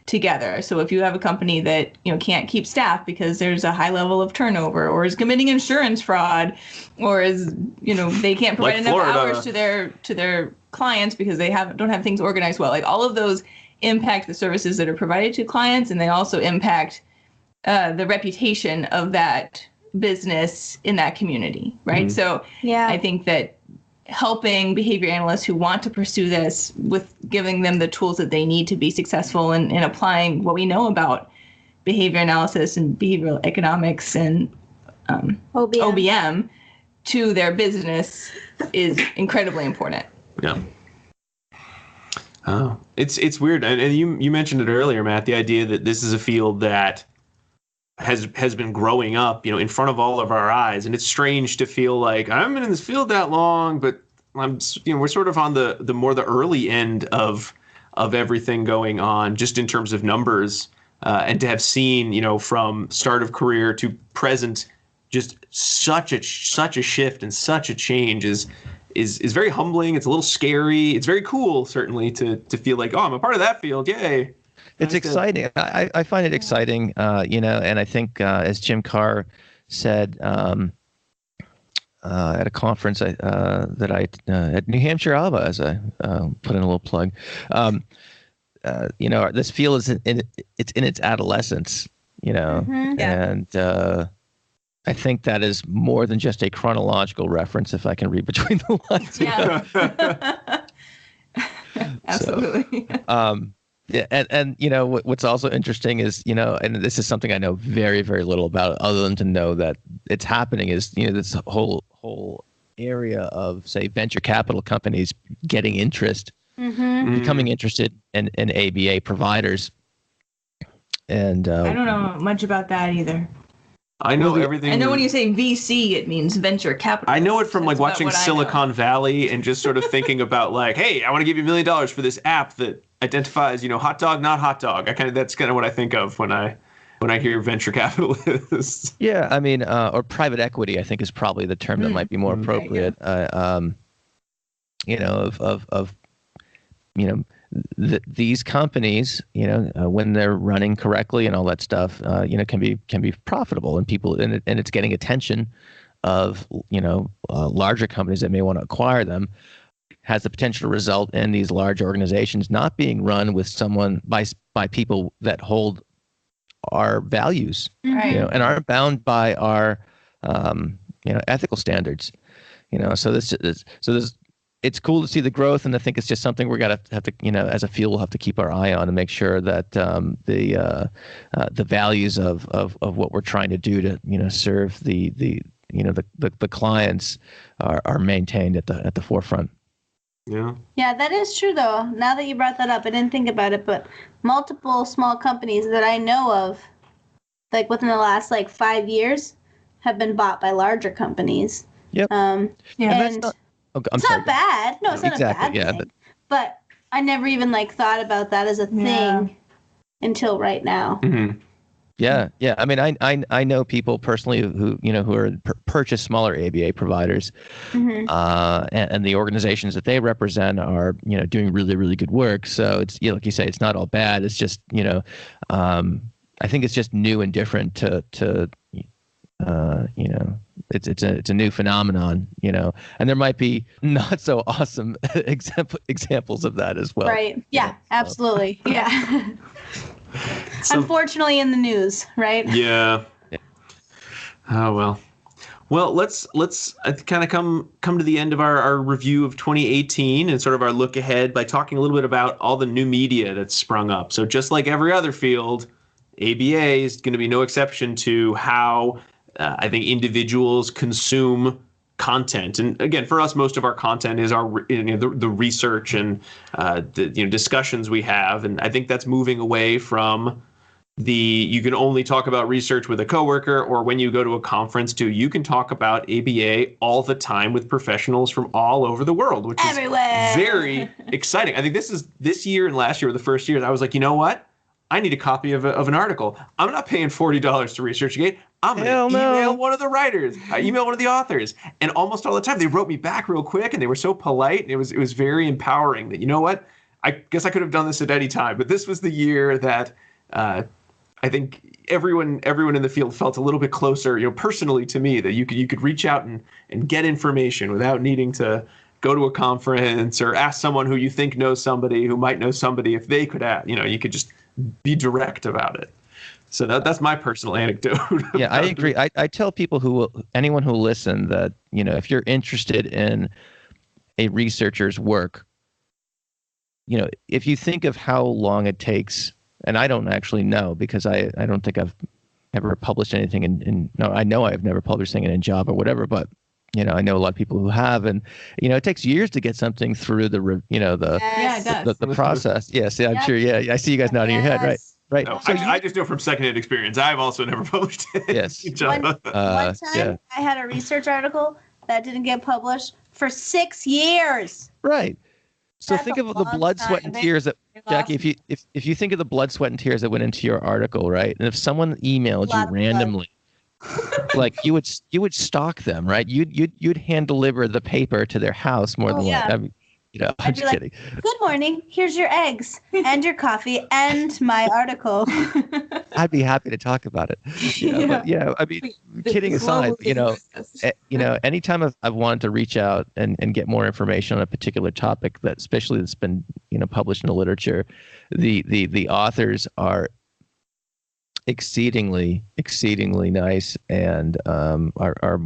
together. So if you have a company that can't keep staff because there's a high level of turnover, or is committing insurance fraud, or is they can't provide enough hours to their clients because they don't have things organized well, like all of those impact the services that are provided to clients, and they also impact the reputation of that business in that community, right? So I think that helping behavior analysts who want to pursue this, with giving them the tools that they need to be successful in applying what we know about behavior analysis and behavioral economics and OBM to their business is incredibly important. Yeah. Oh, it's weird, and you mentioned it earlier, Matt. The idea that this is a field that has been growing up, in front of all of our eyes, and it's strange to feel like I haven't been in this field that long, but we're sort of on the more the early end of everything going on, just in terms of numbers, and to have seen, from start of career to present, just such a shift and such a change is very humbling. It's a little scary. It's very cool, certainly, to feel like, oh, I'm a part of that field. Yay. It's exciting. I find it exciting, and I think, as Jim Carr said at a conference that I at New Hampshire ABBA, as I put in a little plug, this field is in its adolescence, and I think that is more than just a chronological reference, if I can read between the lines. Yeah. Absolutely. And what's also interesting is, and this is something I know very, very little about, other than to know that it's happening, is, this whole area of, say, venture capital companies getting interest, becoming interested in ABA providers. And I don't know much about that either. I know everything. I know when you say VC, it means venture capital. I know it from watching Silicon Valley and just sort of thinking about hey, I want to give you $1 million for this app that identifies, hot dog, not hot dog. That's kind of what I think of when I hear venture capitalists. Yeah, I mean, or private equity, I think, is probably the term that might be more appropriate. These companies, when they're running correctly and all that stuff, can be profitable, and people, and it's getting attention of larger companies that may want to acquire them, has the potential to result in these large organizations not being run with someone by people that hold our values, and aren't bound by our ethical standards. So there's. It's cool to see the growth, and I think it's just something we're gonna have to, as a field, we'll have to keep our eye on and make sure that the values of what we're trying to do to serve the clients are maintained at the forefront. Yeah. Yeah, that is true though. Now that you brought that up, I didn't think about it, but multiple small companies that I know of, like within the last 5 years, have been bought by larger companies. Yep. It's not bad. No, it's not exactly, a bad thing. But I never even thought about that as a thing. until right now. Mm-hmm. Yeah. I mean, I know people personally who are purchase smaller ABA providers, and the organizations that they represent are doing really, really good work. So it's like you say, it's not all bad. It's just I think it's just new and different to it's a new phenomenon, and there might be not so awesome examples of that as well. Right. Yeah. Absolutely. Yeah. Unfortunately, in the news, right? Yeah. Oh well. Well, let's kind of come to the end of our review of 2018 and sort of our look ahead by talking a little bit about all the new media that's sprung up. So just like every other field, ABA is going to be no exception to how I think individuals consume content. And again, for us, most of our content is the research and the discussions we have. And I think that's moving away from you can only talk about research with a coworker, or when you go to a conference too, you can talk about ABA all the time with professionals from all over the world, which everywhere. Is very exciting. I think this year and last year were the first years I was like, you know what? I need a copy of an article. I'm not paying $40 to ResearchGate. I'm going to email one of the writers. I email one of the authors. And almost all the time, they wrote me back real quick, and they were so polite. And it was very empowering that, you know what? I guess I could have done this at any time. But this was the year that I think everyone in the field felt a little bit closer, personally to me, that you could reach out and get information without needing to go to a conference or ask someone who you think knows somebody who might know somebody if they could ask. You could just be direct about it. So that's my personal anecdote. Yeah, I agree. I tell people anyone who will listen that, if you're interested in a researcher's work, if you think of how long it takes, and I don't actually know because I don't think I've ever published anything I know I've never published anything in Java or whatever, but I know a lot of people who have, and it takes years to get something through the process. Yes, yeah, I'm sure. Yeah, I see you guys nodding your head. Right. No, I just know from secondhand experience. I've also never published it. Yes. One time, I had a research article that didn't get published for 6 years. Right. So That's think a of the long blood, time. sweat, and tears that Jackie. If you think of the blood, sweat, and tears that went into your article, right? And if someone emailed you randomly. Like you would stalk them, right? You'd hand deliver the paper to their house more than yeah. I mean, I'm just kidding. Good morning. Here's your eggs and your coffee and my article. I'd be happy to talk about it. But I mean, kidding aside, anytime I've wanted to reach out and get more information on a particular topic especially that's been published in the literature, the authors are exceedingly nice and are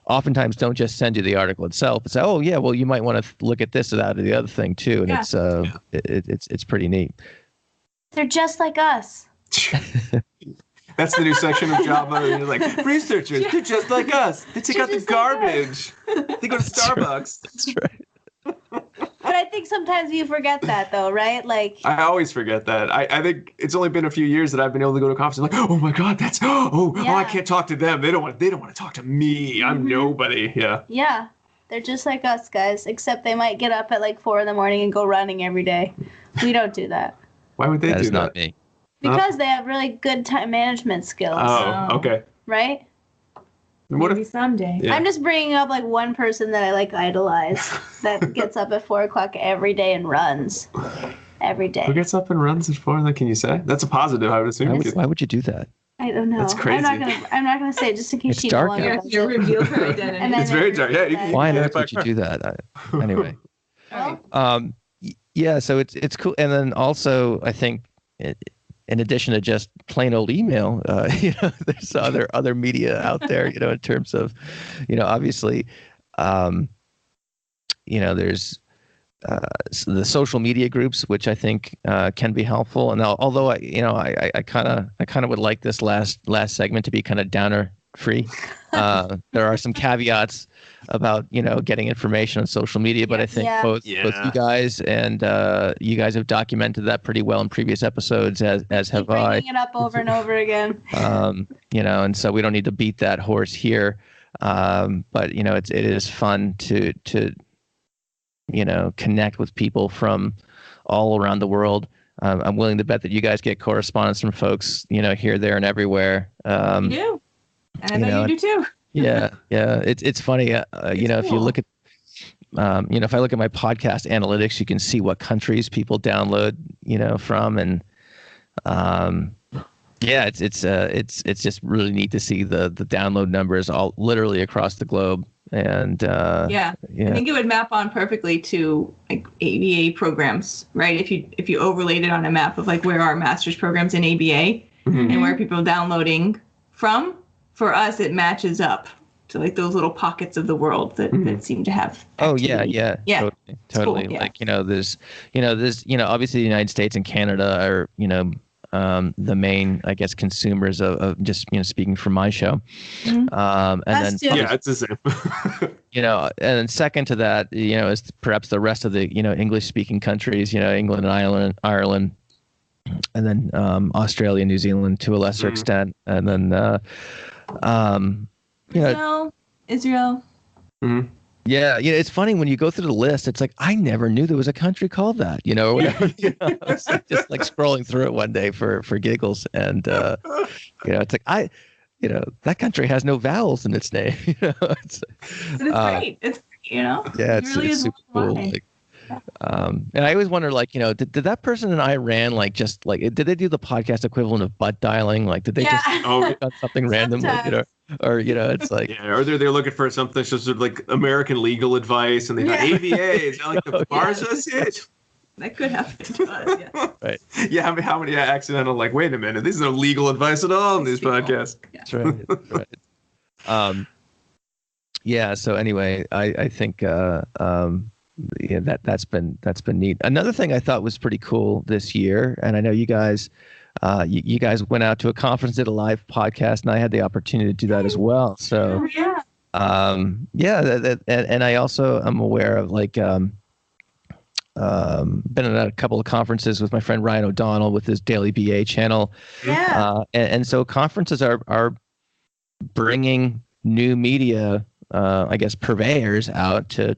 oftentimes don't just send you the article itself but say, oh yeah, well you might want to look at this or that or the other thing too, and it's pretty neat. They're just like us. That's the new section of Java. You're like, researchers, they're just like us. They take out the garbage. They go to Starbucks. That's right. But I think sometimes you forget that, though, right? Like I always forget that. I think it's only been a few years that I've been able to go to a conference and like, oh my God, I can't talk to them. They don't want to talk to me. I'm nobody. Yeah. Yeah, they're just like us, guys. Except they might get up at like 4 a.m. and go running every day. We don't do that. Why would they do that? That is not me. Because they have really good time management skills. Oh, okay. Right. Maybe someday. Yeah. I'm just bringing up like one person that I idolize that gets up at 4 o'clock every day and runs every day. Who gets up and runs at 4? Can you say? That's a positive, I would assume. Why would you do that? I don't know. That's crazy. I'm not gonna say it just in case she no longer does it. Reveal her identity. It's very dark. Yeah. Why on earth would you do that? Anyway. Yeah. So it's cool, and then also I think. In addition to just plain old email, there's other media out there, in terms of, obviously, there's the social media groups, which I think can be helpful. And although I kind of would like this last segment to be kind of downer free. There are some caveats about getting information on social media, but I think both you guys and you guys have documented that pretty well in previous episodes, as have I. Bringing it up over and over again. And so we don't need to beat that horse here, but it is fun to connect with people from all around the world. I'm willing to bet that you guys get correspondence from folks, here, there, and everywhere. You do. And I bet you do too. Yeah. It's funny. If you look at, if I look at my podcast analytics, you can see what countries people download, from, and it's just really neat to see the download numbers all literally across the globe. And I think it would map on perfectly to like ABA programs, right? If you overlaid it on a map of like where are master's programs in ABA and where people are downloading from, for us it matches up to like those little pockets of the world that seem to have activity. Totally. Cool, yeah. Like there's obviously the United States and Canada are the main, I guess, consumers of just speaking from my show, and Us then too. Yeah, it's the same. and then second to that, is perhaps the rest of the English speaking countries, England and Ireland, and then Australia, New Zealand to a lesser extent, and then Israel. Mm-hmm. Yeah, it's funny when you go through the list. It's like I never knew there was a country called that. Or whatever. It's just like scrolling through it one day for giggles, and it's like that country has no vowels in its name. But it's great. It's Yeah, it's super cool. Like, and I always wonder, like, did that person in Iran did they do the podcast equivalent of butt dialing? Like, did they just click on something randomly, or it's like or they're looking for something just sort of like American legal advice, and they thought ABA is that like the Bar Association? That could happen to us, yeah. Right. Yeah, how many accidental wait a minute, this is no legal advice at all in these podcasts. Yeah. That's right. That's right. So anyway, I think that's been neat. Another thing I thought was pretty cool this year, and I know you guys you guys went out to a conference, did a live podcast, and I had the opportunity to do that as well. So and I also am aware of been at a couple of conferences with my friend Ryan O'Donnell with his Daily BA channel. And so conferences are bringing new media, I guess, purveyors out to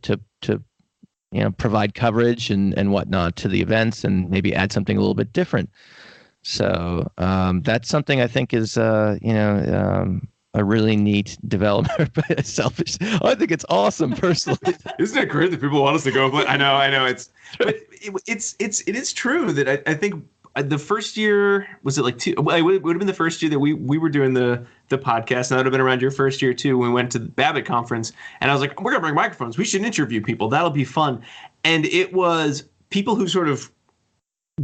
provide coverage and whatnot to the events, and maybe add something a little bit different. So that's something I think is a really neat development. But selfish, I think it's awesome personally. Isn't it great that people want us to go? I know. It is true that I think the first year, was it like two? Well, it would have been the first year that we were doing the podcast, and that would have been around your first year too, when we went to the Babbitt conference. And I was like, we're gonna bring microphones. We should interview people. That'll be fun. And it was people who sort of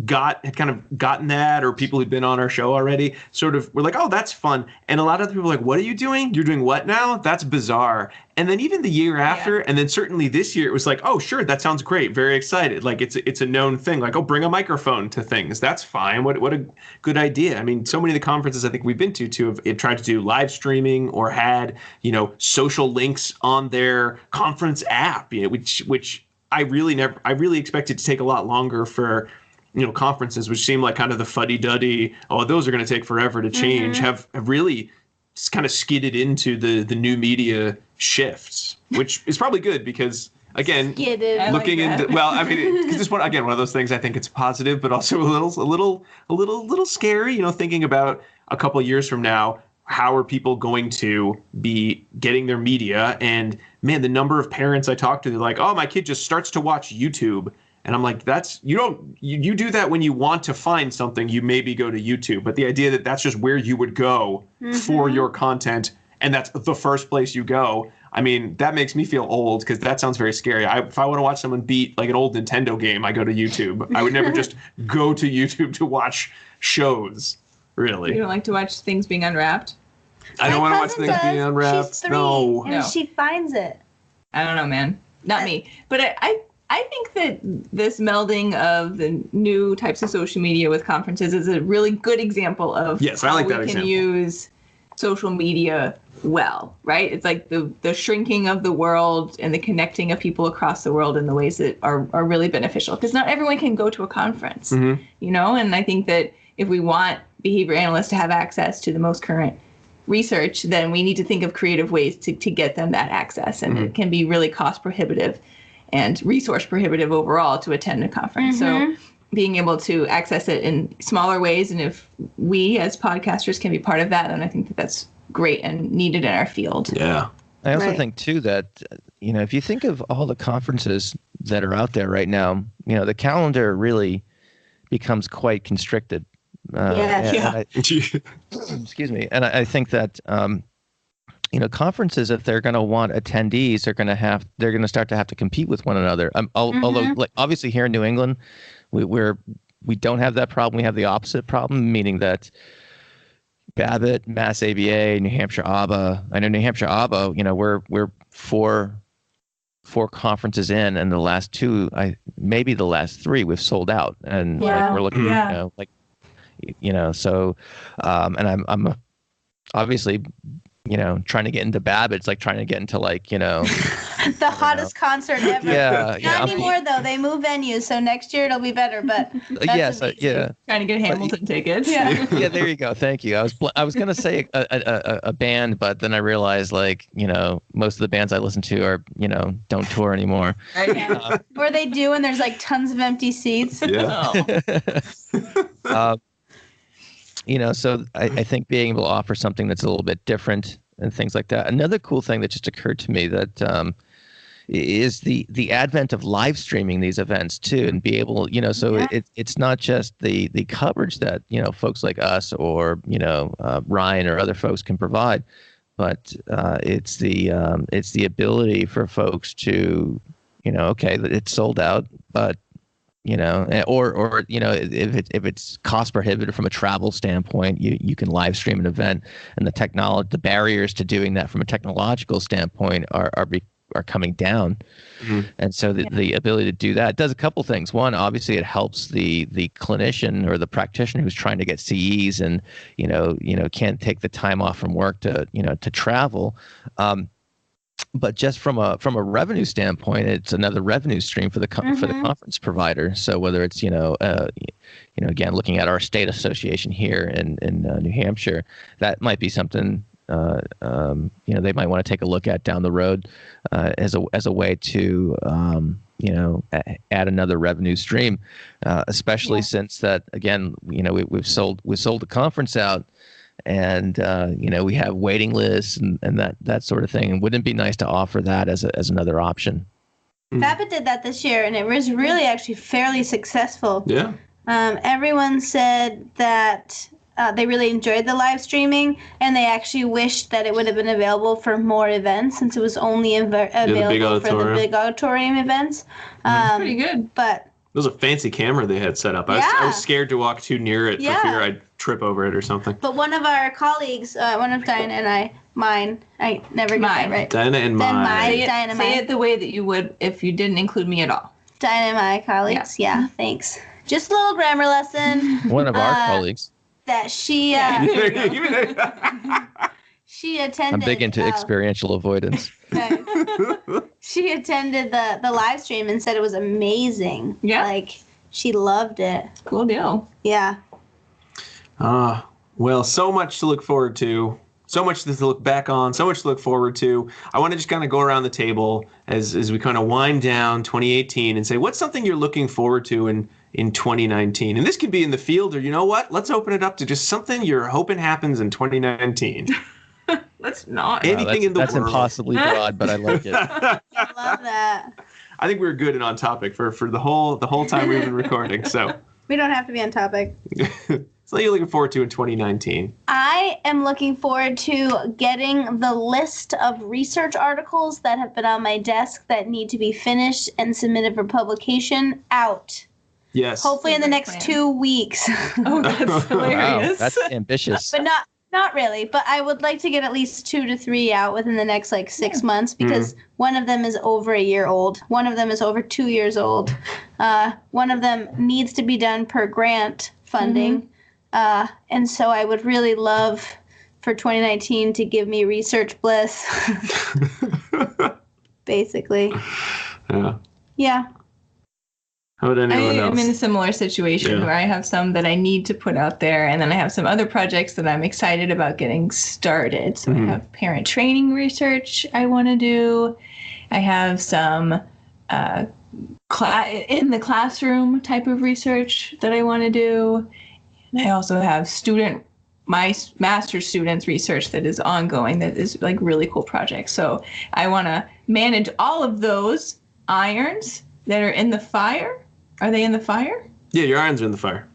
had kind of gotten that, or people who'd been on our show already sort of were like, oh, that's fun. And a lot of other people were like, what are you doing? You're doing what now? That's bizarre. And then even the year after, and then certainly this year, it was like, oh, sure, that sounds great. Very excited. Like it's a known thing. Like, oh, bring a microphone to things. That's fine. What a good idea. I mean, so many of the conferences I think we've been to have tried to do live streaming or had, social links on their conference app, which I really expected to take a lot longer for conferences, which seem like kind of the fuddy-duddy, those are going to take forever to change, have really kind of skidded into the new media shifts, which is probably good because, again, looking into, because this one, again, one of those things, I think it's positive, but also a little scary, thinking about a couple of years from now, how are people going to be getting their media? And man, the number of parents I talk to, they're like, oh, my kid just starts to watch YouTube. And I'm like, you do that when you want to find something, you maybe go to YouTube. But the idea that that's just where you would go for your content, and that's the first place you go, I mean, that makes me feel old, because that sounds very scary. If I want to watch someone beat like an old Nintendo game, I go to YouTube. I would never just go to YouTube to watch shows, really. You don't like to watch things being unwrapped? I don't want to watch things being unwrapped. She's 3, no. and she finds it. I don't know, man. Not me. But I think that this melding of the new types of social media with conferences is a really good example of how we can use social media well, right? It's like the shrinking of the world and the connecting of people across the world in the ways that are really beneficial, because not everyone can go to a conference, and I think that if we want behavior analysts to have access to the most current research, then we need to think of creative ways to get them that access, and it can be really cost prohibitive and resource prohibitive overall to attend a conference. So being able to access it in smaller ways. And if we as podcasters can be part of that, then I think that that's great and needed in our field. Yeah. I also Right. think too that, if you think of all the conferences that are out there right now, the calendar really becomes quite constricted. Excuse me. And I think that, conferences, if they're going to want attendees, they're going to start to have to compete with one another. Although, like, obviously here in New England, we don't have that problem. We have the opposite problem, meaning that Babbitt, Mass ABA, New Hampshire ABA. I know New Hampshire ABA, we're four conferences in, and the last two, maybe the last three, we've sold out, and like we're looking, so, and I'm obviously, trying to get into Babbitt. It's like trying to get into the hottest concert ever. Yeah, Not anymore though. They move venues, so next year it'll be better. But that's amazing. Trying to get Hamilton tickets. Yeah. Yeah, there you go. Thank you. I was gonna say a band, but then I realized most of the bands I listen to are don't tour anymore. Right. Yeah. Or they do, and there's like tons of empty seats. Yeah. So I think being able to offer something that's a little bit different and things like that. Another cool thing that just occurred to me that is the advent of live streaming these events too, and be able, it's not just the coverage that folks like us or Ryan or other folks can provide, but it's the ability for folks to okay, it's sold out, but or if it's cost prohibitive from a travel standpoint, you can live stream an event, and the barriers to doing that from a technological standpoint are coming down. Mm-hmm. And so the ability to do that does a couple things. One, obviously it helps the clinician or the practitioner who's trying to get CEs and can't take the time off from work to travel. But just from a revenue standpoint, it's another revenue stream for the for the conference provider. So whether it's again, looking at our state association here in New Hampshire, that might be something they might want to take a look at down the road as a way to add another revenue stream, especially since that, again, we've sold the conference out. And we have waiting lists and that sort of thing. And wouldn't it be nice to offer that as another option? Babbitt did that this year, and it was really actually fairly successful. Yeah. Everyone said that they really enjoyed the live streaming, and they actually wished that it would have been available for more events, since it was only available for the big auditorium events. Pretty good. But it was a fancy camera they had set up. I was scared to walk too near it for fear I'd trip over it or something. But one of our colleagues, one of Diana and I never get that right. Diana and mine. Say it the way that you would if you didn't include me at all. Diana and my colleagues, yeah, thanks. Just a little grammar lesson. One of our colleagues. That she she attended. I'm big into experiential avoidance. She attended the live stream and said it was amazing. Yeah. Like, she loved it. Cool deal. Yeah. Well, so much to look forward to. So much to look back on, so much to look forward to. I want to just kind of go around the table as we kind of wind down 2018 and say, what's something you're looking forward to in 2019? And this could be in the field, or you know what? Let's open it up to just something you're hoping happens in 2019. Let's not. Anything in the world. That's impossibly broad, but I like it. I love that. I think we were good and on topic for the whole time we've been recording. So we don't have to be on topic. So you're looking forward to in 2019? I am looking forward to getting the list of research articles that have been on my desk that need to be finished and submitted for publication out. Yes. Hopefully in the next 2 weeks. Oh, that's hilarious. Wow, that's ambitious. But not really. But I would like to get at least 2 to 3 out within the next 6 months, because one of them is over a year old. One of them is over 2 years old. One of them needs to be done per grant funding. And so I would really love for 2019 to give me research bliss. Basically. Yeah. Yeah. How about anyone else? I'm in a similar situation where I have some that I need to put out there, and then I have some other projects that I'm excited about getting started. So I have parent training research I want to do. I have some in the classroom type of research that I want to do. And I also have my master's students research that is ongoing, that is like really cool projects. So I want to manage all of those irons that are in the fire. Are they in the fire? Yeah, your irons are in the fire.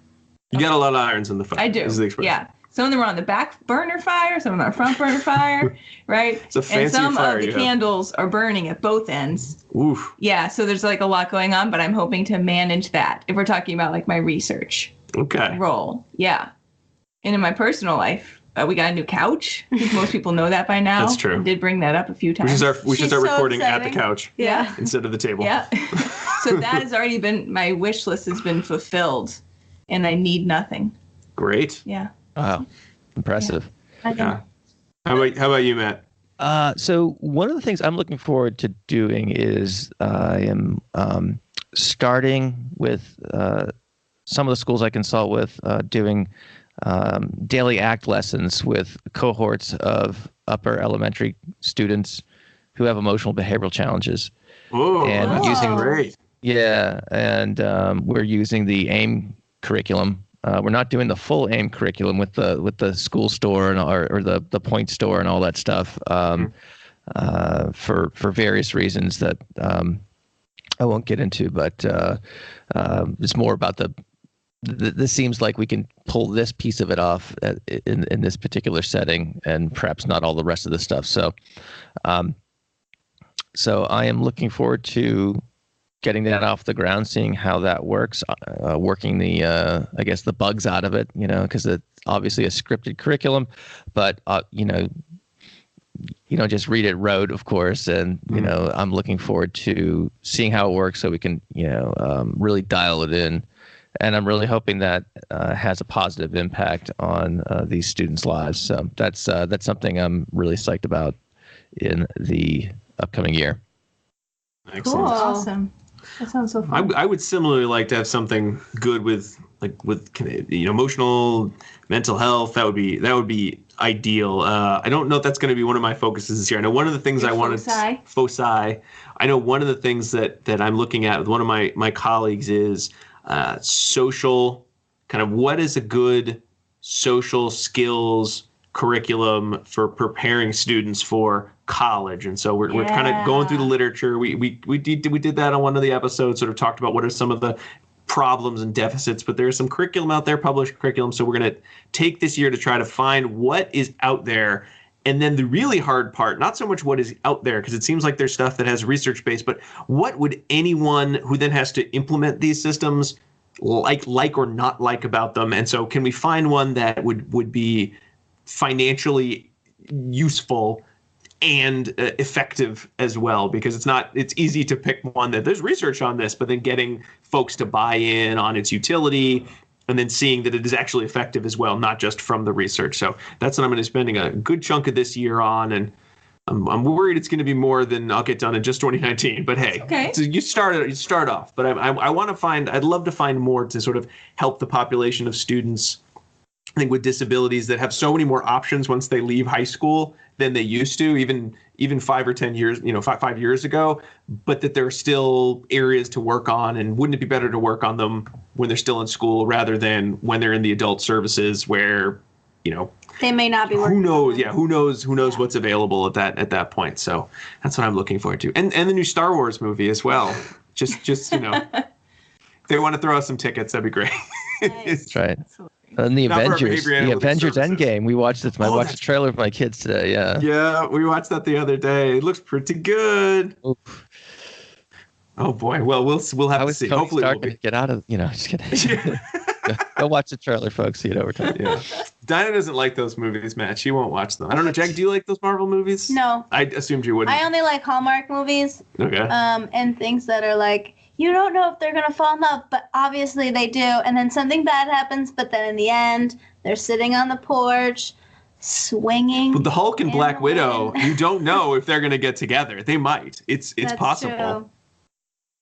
You got a lot of irons in the fire. I do. Is the expression. Yeah. Some of them are on the back burner fire, some of them are front burner fire, right? It's a fancy and some fire of the candles are burning at both ends. Oof. Yeah, so there's like a lot going on, but I'm hoping to manage that if we're talking about like my research role. Yeah. And in my personal life, we got a new couch. I think most people know that by now. That's true. I did bring that up a few times. We should start so recording at exciting. the couch. Yeah. Instead of the table. Yeah. So that has already been, my wish list has been fulfilled, and I need nothing. Great. Yeah. Wow, impressive. Yeah. How about you, Matt? So one of the things I'm looking forward to doing is I am starting with some of the schools I consult with doing daily ACT lessons with cohorts of upper elementary students who have emotional behavioral challenges. Oh, And that's using- great. Yeah, and we're using the AIM curriculum. We're not doing the full AIM curriculum with the school store and or the point store and all that stuff for various reasons that I won't get into. But it's more about this seems like we can pull this piece of it off in this particular setting, and perhaps not all the rest of the stuff. So I am looking forward to getting that off the ground, seeing how that works, working I guess the bugs out of it, because it's obviously a scripted curriculum, but you don't just read it rote, of course. And, I'm looking forward to seeing how it works so we can, really dial it in. And I'm really hoping that has a positive impact on these students' lives. So that's something I'm really psyched about in the upcoming year. Excellent. Cool. Awesome. That sounds so fun. I would similarly like to have something good with emotional, mental health. That would be ideal. I don't know if that's going to be one of my focuses this year. I know one of the things Your I wanted foci. I know one of the things that I'm looking at with one of my colleagues is social, kind of what is a good social skills curriculum for preparing students for college. And so we're kind of going through the literature. We did that on one of the episodes, sort of talked about what are some of the problems and deficits, but there's some curriculum out there, published curriculum. So we're going to take this year to try to find what is out there. And then the really hard part, not so much what is out there, because it seems like there's stuff that has research base, but what would anyone who then has to implement these systems like or not like about them? And so can we find one that would be financially useful and effective as well? Because it's easy to pick one that there's research on this, but then getting folks to buy in on its utility and then seeing that it is actually effective as well, not just from the research. So that's what I'm going to be spending a good chunk of this year on. And I'm worried it's going to be more than I'll get done in just 2019. But hey, okay. So you start off. But I'd love to find more to sort of help the population of students, I think, with disabilities that have so many more options once they leave high school than they used to, even 5 or 10 years, 5 years ago, but that there are still areas to work on. And wouldn't it be better to work on them when they're still in school rather than when they're in the adult services where, they may not be working. Who knows? Yeah, who knows what's available at that point. So that's what I'm looking forward to. And the new Star Wars movie as well. Just if they want to throw us some tickets, that'd be great. That's right. And the Avengers Endgame. We watched this. I watched the trailer with my kids today. Yeah. Yeah, we watched that the other day. It looks pretty good. Oof. Oh boy. Well, we'll have to see. Hopefully, we'll get out of. Just kidding. Go watch the trailer, folks. See it over time. Yeah. Dinah doesn't like those movies, Matt. She won't watch them. I don't know, Jack. Do you like those Marvel movies? No. I assumed you wouldn't. I only like Hallmark movies. Okay. And things that are like, you don't know if they're going to fall in love, but obviously they do. And then something bad happens, but then in the end, they're sitting on the porch, swinging. But the Hulk and Black Widow, wind. you don't know if they're going to get together. They might. It's possible. True.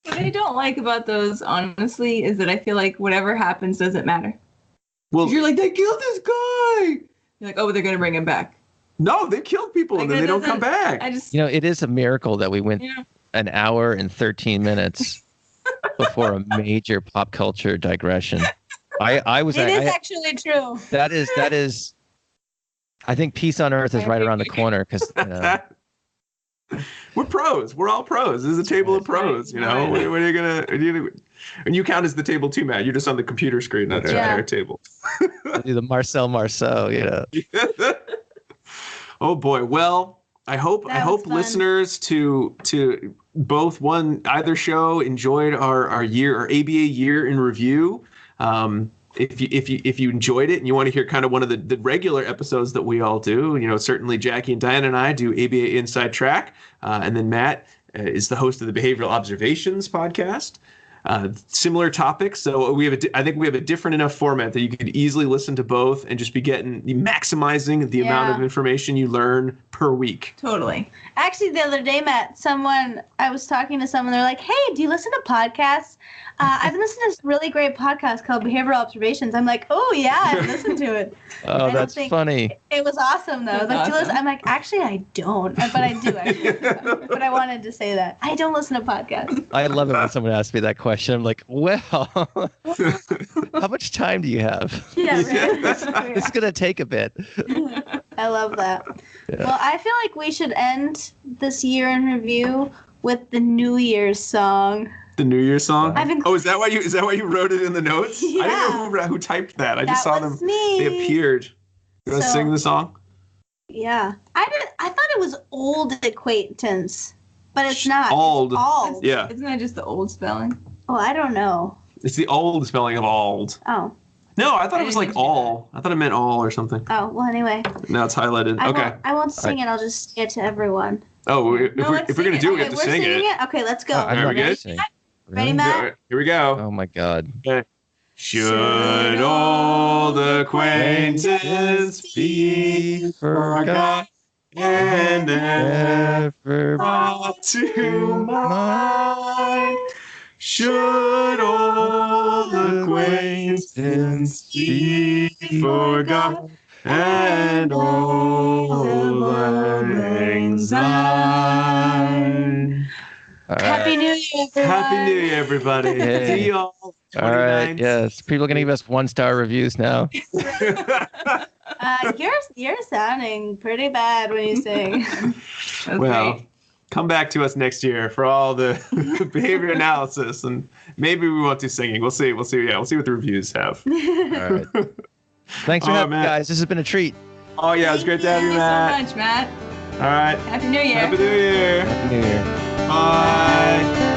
What I don't like about those, honestly, is that I feel like whatever happens doesn't matter. Well, you're like, they killed this guy. You're like, oh, but they're going to bring him back. No, they killed people and then they don't come back. I just, it is a miracle that we went. Yeah. an hour and 13 minutes before a major pop culture digression. It is actually true. That is. I think peace on earth is right around the corner because. We're pros. We're all pros. This is a table of pros. You know, what are you gonna? And you count as the table too, Matt. You're just on the computer screen, not the entire table. The Marcel Marceau, you know. Oh boy. Well, I hope listeners to both either show enjoyed our ABA year in review. If you enjoyed it and you want to hear kind of one of the regular episodes that we all do, you know, certainly Jackie and Diana and I do ABA Inside Track, and then Matt is the host of the Behavioral Observations podcast. Similar topics, so I think we have a different enough format that you could easily listen to both and just be maximizing the amount of information you learn per week. Totally. Actually, the other day, Matt, I was talking to someone. They're like, "Hey, do you listen to podcasts?" I've been listening to this really great podcast called Behavioral Observations. I'm like, "Oh yeah, I've listened to it." Oh, that's funny. It was awesome though. Like, awesome. I'm like, actually, I don't, but I do. But I wanted to say that I don't listen to podcasts. I love it when someone asks me that question. I'm like, well, how much time do you have? Yeah, right. It's gonna take a bit. I love that. Yeah. Well, I feel like we should end this year in review with the New Year's song. The New Year's song? Is that why you wrote it in the notes? Yeah. I didn't know who typed that. I just saw them. Me. They appeared. You want to sing the song? Yeah. I thought it was Old Acquaintance, but it's not. Old. It's Ald. Yeah. Isn't that just the old spelling? Oh, I don't know. It's the old spelling of Ald. Oh. No, I thought it was like all. I thought it meant all or something. Oh, well, anyway. Now it's highlighted. Okay. I won't sing it. I'll just say it to everyone. Oh, if we're going to do it, we have to sing it. Okay, let's go. Are we good? Ready, Matt? Here we go. Oh, my God. Okay. Should old acquaintance be forgot and never brought to mind? Should old acquaintance be forgot and old lang syne? Happy New Year, everyone. Happy New Year, everybody. Hey. See y'all. All right. Yes. People are going to give us 1-star reviews now. You're sounding pretty bad when you sing. Well, great. Come back to us next year for all the behavior analysis, and maybe we won't do singing. We'll see. Yeah, we'll see what the reviews have. All right. Thanks for having me, guys. This has been a treat. Oh, yeah. It's great to have you, Matt. Thank you so much, Matt. All right. Happy New Year. Happy New Year. Happy New Year. Bye.